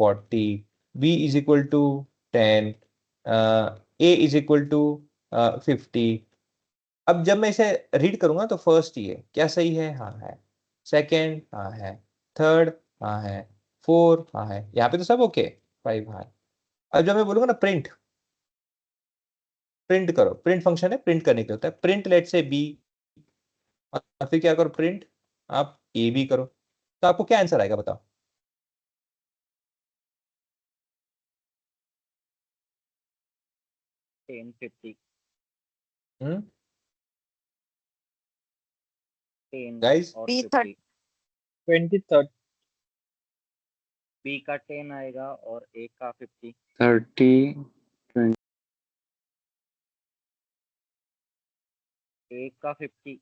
S1: 40, b is equal to 10, a is equal to 50। अब जब मैं इसे रीड करूंगा तो फर्स्ट ये क्या सही है? हाँ है। सेकेंड हाँ है। थर्ड हाँ है। फोर हाँ है। यहाँ पे तो सब ओके। फाइव हाँ है। अब जब मैं बोलूंगा ना प्रिंट, प्रिंट करो, प्रिंट फंक्शन है प्रिंट करने के लिए होता है। प्रिंट लेट से बी, और फिर क्या करो, प्रिंट आप ए बी करो, तो आपको क्या आंसर आएगा बताओ?
S4: 10 50
S1: हम्म
S4: 10
S1: गाइस,
S4: और
S6: B
S4: 50।
S7: 20 30
S4: बी का 10 आएगा और ए का 50।
S3: 30, 20,
S4: ए का 50,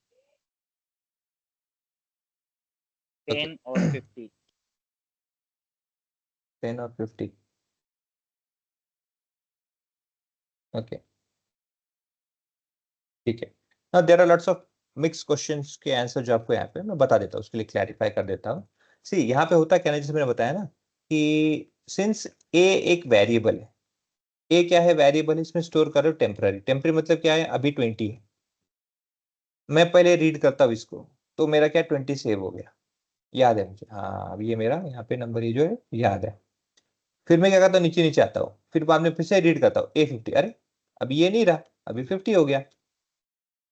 S4: 10 और 50।
S1: 10 और 50, ओके ठीक है। Now there are lots of mix questions के आंसर जो आपको यहाँ पे मैं बता देता हूँ, उसके लिए क्लैरिफाई कर देता हूँ। सी यहाँ पे होता क्या है, जैसे मैंने बताया ना कि सिंस ए एक वेरिएबल है, ए क्या है? वेरिएबल है, इसमें स्टोर कर रहे हो टेम्पररी। टेम्पररी मतलब क्या है? अभी 20 है, मैं पहले रीड करता हूँ इसको तो मेरा क्या 20 सेव हो गया, याद है मुझे। हाँ, अब ये मेरा यहाँ पे नंबर ये जो है याद है। फिर मैं क्या करता हूँ, नीचे नीचे आता हूँ, फिर बाद में फिर से रीड करता हूँ A50, अरे अभी ये नहीं रहा, अभी 50 हो गया।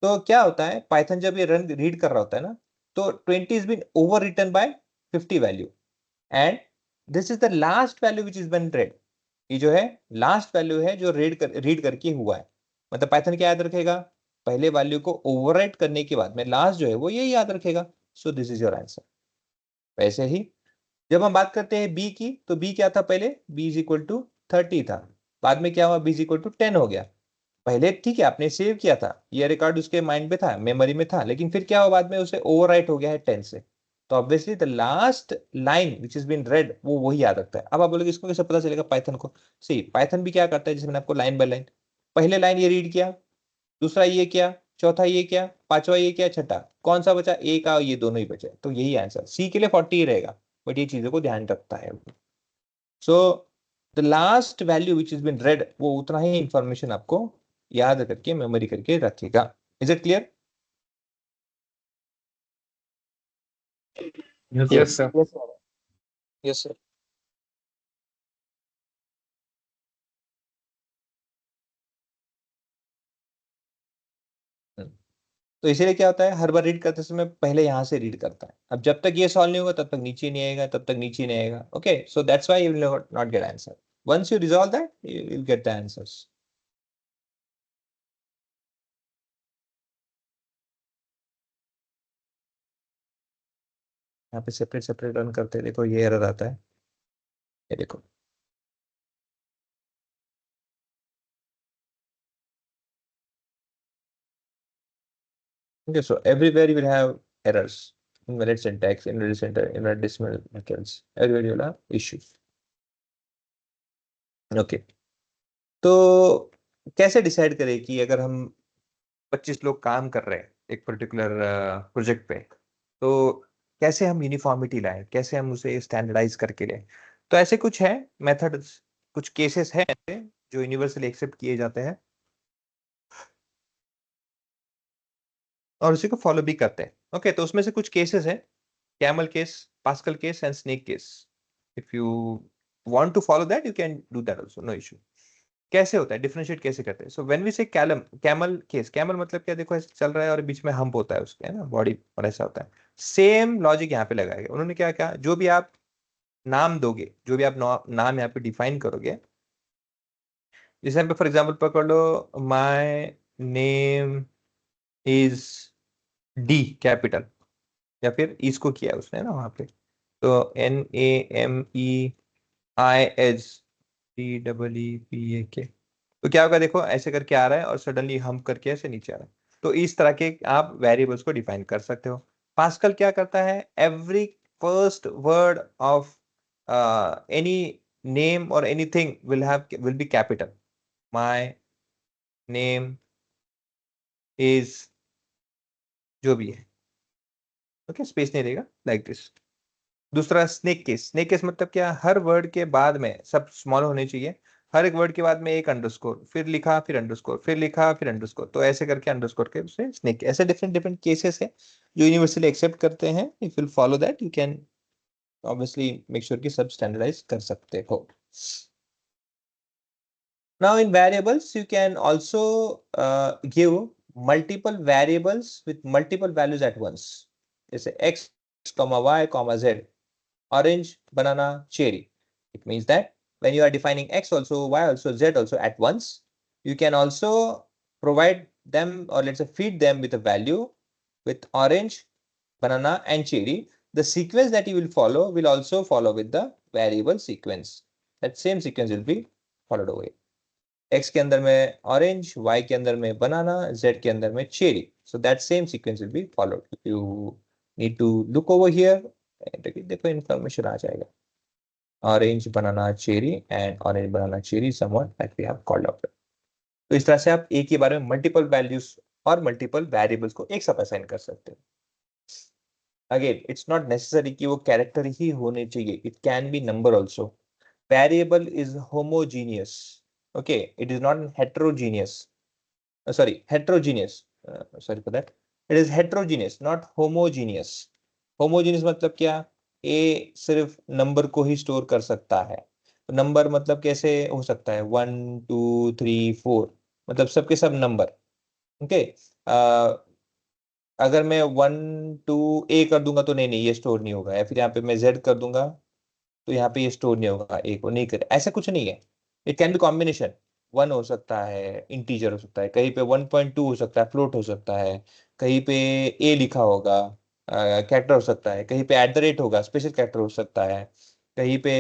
S1: तो क्या होता है, पाइथन जब ये रन रीड कर रहा होता है ना, तो 20 is been overwritten by 50 value, and this is the last value which is been read. ये जो है लास्ट वैल्यू है जो रीड करके हुआ है। मतलब पाइथन क्या याद रखेगा? पहले वैल्यू को ओवरराइट करने के बाद में लास्ट जो है वो यही याद रखेगा। So this is your answer. वैसे ही जब हम बात करते हैं बी की, तो बी क्या था पहले? बी इज इक्वल टू 30 था, बाद में क्या हुआ? बी इज इक्वल टू 10 हो गया। पहले ठीक है आपने सेव किया था, ये रिकॉर्ड उसके माइंड में था, मेमोरी में था, लेकिन फिर क्या हुआ बाद में? उसे ओवरराइट हो गया है 10 से। तो obviously the last line which is been read वो वही याद रखता है। अब आप बोलोगे इसको कैसे पता चलेगा पाइथन को? सी पाइथन भी क्या करता है, जैसे मैंने आपको लाइन बाय लाइन, पहले लाइन ये रीड किया, दूसरा ये किया, चौथा ये किया, पांचवा ये किया, छठा कौन सा बचा? ए का, ये दोनों ही बचे, तो यही आंसर सी के लिए 40 ही रहेगा। बट ये चीजों को ध्यान रखता है। So the last value which is been read वो उतना ही इंफॉर्मेशन आपको याद करके मेमोरी करके रखेगा। Is it clear?
S2: Yes
S3: yes,
S2: sir.
S3: sir.
S7: yes sir
S3: Yes, sir.
S1: तो इसीलिए क्या होता है, हर बार रीड करते समय पहले यहां से रीड करता है। अब जब तक ये सॉल्व नहीं होगा तब तक नीचे नहीं आएगा, तब तक नीचे नहीं आएगा। Okay, so that's why you will not get answer. Once you resolve that you will get the answers. यहाँ पे सेपरेट सेपरेट रन करते हैं, देखो ये एरर आता है, ये देखो। Okay, so everywhere you will have errors, invalid syntax, invalid decimal methods. Everywhere you will have issues. Okay, तो कैसे डिसाइड करें कि अगर हम 25 लोग काम कर रहे हैं एक पर्टिकुलर प्रोजेक्ट पे, तो कैसे हम यूनिफॉर्मिटी लाएं, कैसे हम उसे स्टैंडर्डाइज करके लें। तो ऐसे कुछ है मेथड्स, कुछ केसेस हैं ऐसे जो यूनिवर्सली एक्सेप्ट किए जाते हैं और उसी को फॉलो भी करते हैं। ओके, तो उसमें से कुछ केसेस हैं, camel case, Pascal case and snake case. If you want to follow that you can do that also, no issue. कैसे होता है, डिफरेंशिएट कैसे करते हैं? So when we say camel case, camel मतलब क्या, देखो ऐसे चल रहा है और बीच में हम्प होता है उसके, है ना, बॉडी और ऐसा होता है। सेम लॉजिक यहाँ पे लगाया गया। उन्होंने क्या कहा, जो भी आप नाम दोगे, जो भी आप नाम यहाँ पे डिफाइन करोगे, जैसे यहाँ पे फॉर एग्जाम्पल पकड़ लो, my name is D capital, या फिर इसको किया है उसने ना वहां पे, तो NAMEISDEEPAK, तो क्या होगा, देखो ऐसे करके आ रहा है और सडनली हम करके ऐसे नीचे आ रहा है। तो इस तरह के आप वेरिएबल्स को डिफाइन कर सकते हो। पास्कल क्या करता है, every first word of any name और anything will be capital. My name is, जो भी है, ओके, स्पेस नहीं रहेगा, लाइक दिस। दूसरा स्नेक केस, स्नेक केस मतलब क्या, हर वर्ड के बाद में सब स्मॉल होने चाहिए, हर एक वर्ड के बाद में एक अंडरस्कोर, फिर लिखा फिर अंडरस्कोर, फिर लिखा फिर अंडरस्कोर, तो ऐसे करके अंडरस्कोर के उसे स्नेक, ऐसे डिफरेंट डिफरेंट केसेस है जो यूनिवर्सली एक्सेप्ट करते हैं। If you follow that you can obviously make sure कि सब स्टैंडर्डाइज कर सकते हो। Now in variables, you can also give multiple variables with multiple values at once. जैसे x, y, z, orange, banana, cherry. It means that when you are defining x also, y also, z also at once, you can also provide them, or let's say feed them with a value with orange, banana and cherry. The sequence that you will also follow with the variable sequence. That same sequence will be followed over here. X के अंदर में orange, Y के अंदर में बनाना, Z के अंदर में cherry. So that same sequence will be followed. You need to look over here. देखो information आ जाएगा. Orange, banana, cherry and orange, banana, cherry somewhat that we have called out. तो इस तरह से आप एक ही बारे में मल्टीपल वैल्यूज और मल्टीपल वेरिएबल्स को एक साथ असाइन कर सकते हो. अगेन इट्स नॉट नेसेसरी कि वो कैरेक्टर ही होने चाहिए, it can be number also. Variable is homogeneous. Okay, it is not heterogeneous. Heterogeneous. Sorry for that. It is heterogeneous, not homogeneous. Homogeneous मतलब क्या, A सिर्फ नंबर को ही स्टोर कर सकता है. नंबर मतलब कैसे हो सकता है, 1 2 3 4, मतलब सबके सब नंबर. ओके, अगर मैं 1 2 A कर दूंगा तो नहीं ये स्टोर नहीं होगा, या फिर यहाँ पे मैं Z कर दूंगा तो यहाँ पे ये स्टोर नहीं होगा, A को नहीं करे, ऐसा कुछ नहीं है. It can be combination. 1 हो सकता है, इंटीजर हो सकता है, कहीं पे 1.2 हो सकता है, फ्लोट हो सकता है, कहीं पे A लिखा होगा, कैरेक्टर हो सकता है, कहीं पे @ होगा, स्पेशल कैरेक्टर हो सकता है, कहीं पे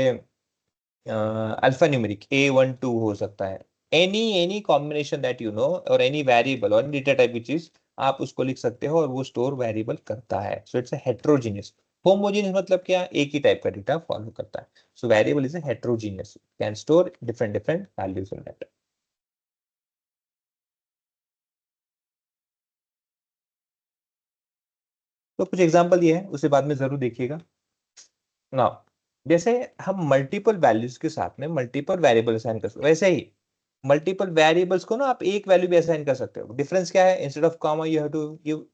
S1: अल्फा न्यूमेरिक A12 हो सकता है. Any combination that you know, और एनी वेरिएबल और डेटा टाइप की चीज आप उसको लिख सकते हो और वो स्टोर वेरिएबल करता है. So it's heterogeneous. होमोजीनियस मतलब क्या, एक ही टाइप का डेटा फॉलो करता है. So variable is heterogeneous, can store different different values in that. तो कुछ एग्जांपल ये है, उसे बाद में जरूर देखिएगा. नाउ जैसे हम मल्टीपल वैल्यूज के साथ में मल्टीपल वेरिएबल असाइन कर सकते हैं, वैसे ही मल्टीपल वेरिएबल्स को ना आप एक वैल्यू भी असाइन कर सकते हो. डिफरेंस क्या है, instead of comma you have to give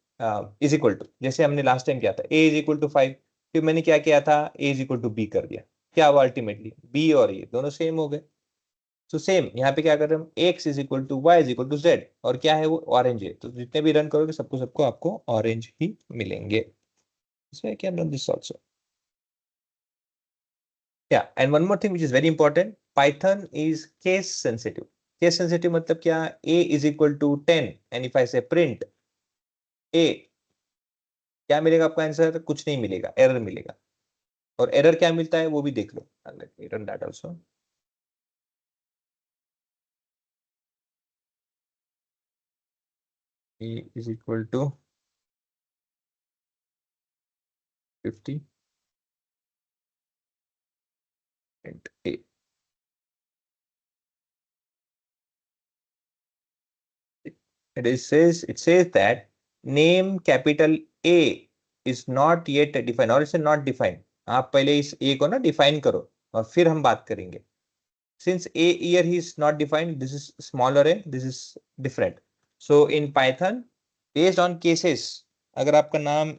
S1: is equal to. जैसे हमने लास्ट टाइम किया था a इज इक्वल टू 5, फिर मैंने क्या किया था, a is equal to b कर दिया. क्या हुआ अल्टीमेटली, b और ये दोनों सेम हो गए. तो सेम यहाँ पे क्या कर रहे हैं हम, x is equal to y is equal to z, और क्या है वो ऑरेंज है. तो जितने भी रन करोगे सबको सबको आपको ऑरेंज ही मिलेंगे. So I can run this also. Yeah, and one more thing which is very important, Python is case sensitive. Case sensitive मतलब क्या, a is equal to 10 and if I say print a, क्या मिलेगा आपका answer, कुछ नहीं मिलेगा, error मिलेगा. और एरर क्या मिलता है वो भी देख लो. Let me run that also. A is equal to 50 and a. It says that name capital A is not yet defined or it's not defined. आप पहले इस a को ना define करो और फिर हम बात करेंगे. Since a here is not defined, this is smaller a, this is different. So in Python, based on cases, अगर आपका नाम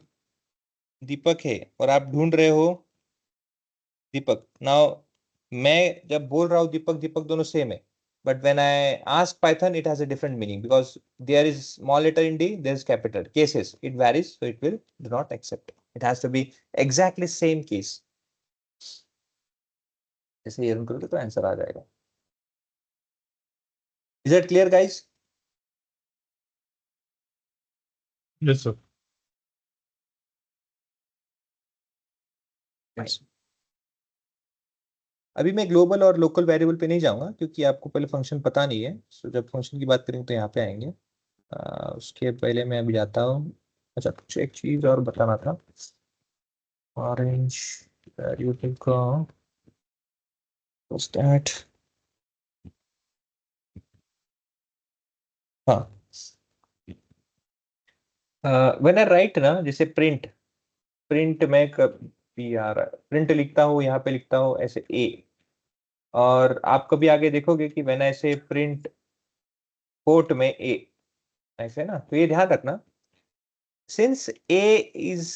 S1: दीपक है और आप ढूंढ रहे हो दीपक, नाउ मैं जब बोल रहा हूँ दीपक दीपक दोनों सेम है, but when I ask Python, it has a different meaning because there is small letter in D, there is capital. Cases, it varies, so it will do not accept. It has to be exactly same case. जैसे ये run करोगे तो answer आ जाएगा. Is that clear, guys?
S2: Yes, sir.
S1: Yes. अभी मैं global और local variable पे नहीं जाऊंगा क्योंकि आपको पहले फंक्शन पता नहीं है. सो जब फंक्शन की बात करेंगे तो यहाँ पे आएंगे. उसके पहले मैं अभी जाता हूँ. अच्छा, कुछ एक चीज और बताना था. ऑरेंज वेरिएबल का स्टैट. हाँ, व्हेन आई राइट ना, जैसे प्रिंट प्रिंट में कभी आ रहा है प्रिंट लिखता हूँ, यहाँ पे लिखता हूँ ऐसे ए, और आप कभी आगे देखोगे कि व्हेन ऐसे प्रिंट कोट में ए ऐसे ना, तो ये ध्यान रखना since A is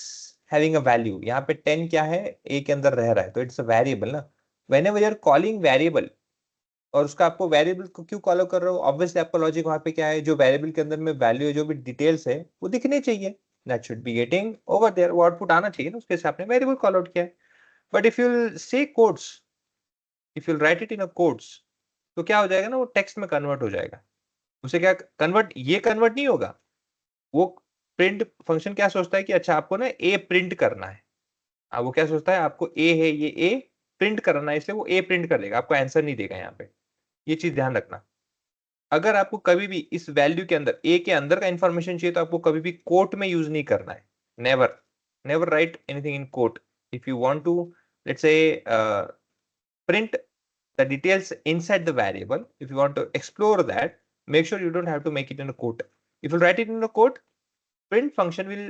S1: having a value, यहाँ पे 10 क्या है, ए के अंदर रह रहा है, तो इट्स अ वेरिएबल ना. Whenever you are calling variable और उसका आपको वेरिएबल को क्यों कॉल कर रहे हो, ऑब्वियसली आपका लॉजिक वहां पे क्या है, जो वेरिएबल के अंदर में वैल्यू है, जो भी डिटेल्स है वो दिखनी चाहिए. That should be getting over there, वो आउटपुट आना चाहिए ना, उसके हिसाब आपने वेरिएबल कॉल आउट किया है. बट इफ यू से codes, if you right it in a codes, तो क्या हो जाएगा ना, वो टेक्स्ट में कन्वर्ट हो जाएगा. उसे क्या कन्वर्ट, ये कन्वर्ट नहीं होगा. वो प्रिंट फंक्शन क्या सोचता है कि अच्छा आपको ना ए प्रिंट करना है. वो क्या सोचता है, आपको ए है, ये ए प्रिंट करना है, इसलिए वो ए प्रिंट कर देगा, आपको आंसर नहीं देगा. यहाँ पे ये चीज ध्यान रखना. अगर आपको कभी भी इस वैल्यू के अंदर ए के अंदर का इंफॉर्मेशन चाहिए तो आपको कभी भी कोट में यूज नहीं करना है. Never never write anything in quote. If you want to let's say print the details inside the variable, if you want to explore that, make sure you don't have to make it in a quote. If you write it in a quote, print function will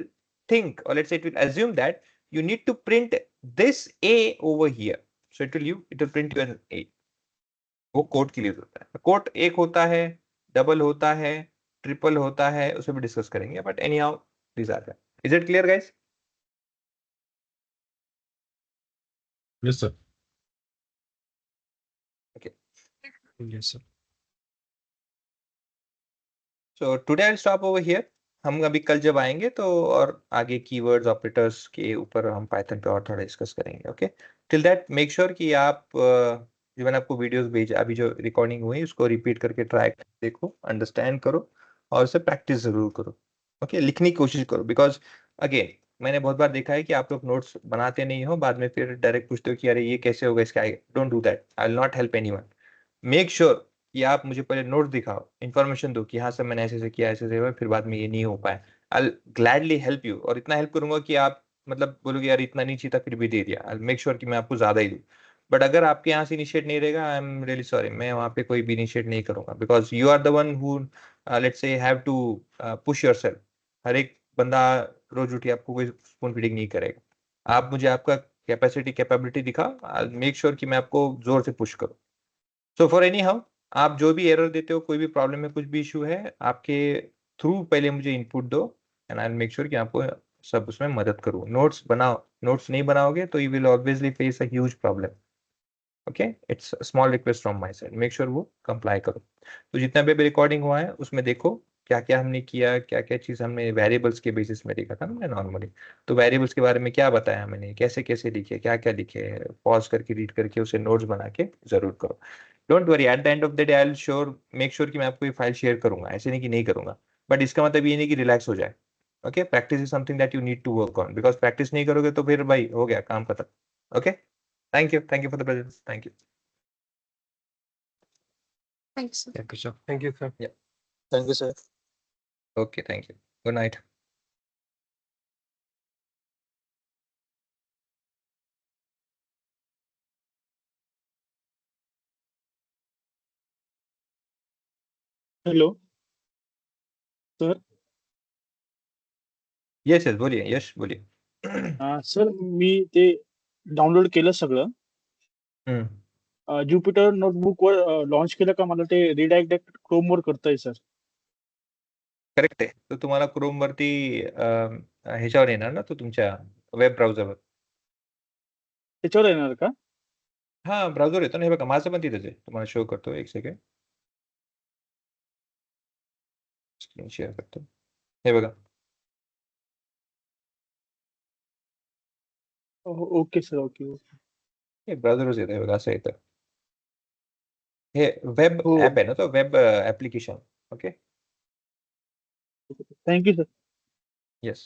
S1: think, or let's say it will assume that you need to print this a over here, so it will print you an a. वो coat के लिए होता है. Coat एक होता है, double होता है, ट्रिपल होता है, उसे भी डिस्कस करेंगे. But anyhow this are that. Is it clear guys?
S2: Yes, sir.
S1: Okay.
S2: Yes, sir.
S1: So today I'll stop over here. हम अभी कल जब आएंगे तो और आगे कीवर्ड्स ऑपरेटर्स के ऊपर हम पाइथन पे और थोड़ा डिस्कस करेंगे. Okay, till that make sure कि आप जो मैंने आपको वीडियोस भेजा, अभी जो रिकॉर्डिंग हुई उसको रिपीट करके ट्राई देखो, अंडरस्टैंड करो और उसे प्रैक्टिस जरूर करो. ओके, लिखने की कोशिश करो, बिकॉज अगेन मैंने बहुत बार देखा है कि आप लोग नोट्स बनाते नहीं हो, बाद में फिर डायरेक्ट पूछते हो कि अरे ये कैसे होगा इसका. Don't do that. I will not help anyone. Make sure कि आप मुझे पहले नोट दिखाओ, इन्फॉर्मेशन दो कि हाँ सर मैंने ऐसे ऐसे किया, ऐसे ऐसे हुआ, फिर बाद में ये नहीं हो पाया. आई ग्लैडली हेल्प यू, और इतना हेल्प करूंगा कि आप मतलब बोलोगे यार इतना नहीं चाहिए था फिर भी दे दिया. आई मेक श्योर कि मैं आपको ज्यादा ही दूं. बट अगर आपके यहाँ से इनिशिएट नहीं रहेगा, आई एम रियली सॉरी, मैं वहाँ पे कोई भी इनिशिएट नहीं करूंगा, because you are the one who let's say have to push yourself. हर एक बंदा रोज उठी आपको कोई स्पून फीडिंग नहीं करेगा. आप मुझे आपका कैपेसिटी कैपेबिलिटी दिखाओ, आई मेक श्योर कि मैं आपको जोर से पुश करूँ. सो फॉर एनी हाउ, आप जो भी एरर देते हो, कोई भी प्रॉब्लम है, कुछ भी इशू है, आपके थ्रू पहले मुझे इनपुट दो एंड आई मेक श्योर कि आपको सब उसमें मदद करूँ. नोट्स बनाओ. नोट्स नहीं बनाओगे तो you will obviously face a huge problem. Okay, it's small request from my side. Make sure वो कंप्लाई करो. तो जितना भी रिकॉर्डिंग हुआ है उसमें देखो क्या क्या हमने किया, क्या क्या चीज हमने वेरिएबल्स के बेसिस में देखा था ना नॉर्मली. तो वेरिएबल्स के बारे में क्या बताया मैंने, कैसे कैसे लिखे, क्या क्या लिखे, पॉज करके रीड करके उसे नोट्स बना के जरूर करो. Don't worry, at the end of the day I will sure make sure कि मैं आपको ये फाइल शेयर करूंगा. ऐसे नहीं कि नहीं करूंगा, बट इसका मतलब ये नहीं कि रिलैक्स हो जाए. Okay, practice is something that you need to work on, because practice नहीं करोगे तो फिर भाई हो गया काम खत्म. Okay, thank you for the presence. Thank you.
S6: Thanks.
S2: Thank you, sir.
S3: Thank you, sir.
S7: Thank you, sir.
S1: Okay, thank you. Good night.
S2: Hello, sir.
S1: Yes, yes, बोलिए. यश बोलिए.
S7: सर मी ते डाउनलोड केलं सगळं. ज्युपिटर नोटबुक वर launch केलं का मला ते redirect Chrome वर करतंय सर.
S1: करेक्ट आहे. तर तुम्हाला क्रोम वरती ह्याच्यावर येणार ना, तो तुमच्या वेब ब्राउझरवर.
S7: त्याच्यावर येणार का?
S1: हा ब्राउझर येतो ना, हे बघा माझं पण तिथेच आहे. तुम्हाला शो करतो, एक सेकंड स्क्रीन शेअर करतो. हे बघा.
S7: Okay sir, okay.
S1: हे ब्राउझरच येतं, हे बघा असं येतं. हे वेब
S7: हो.
S1: ऍप आहे ना, तो web application. Okay,
S7: thank you sir.
S1: Yes.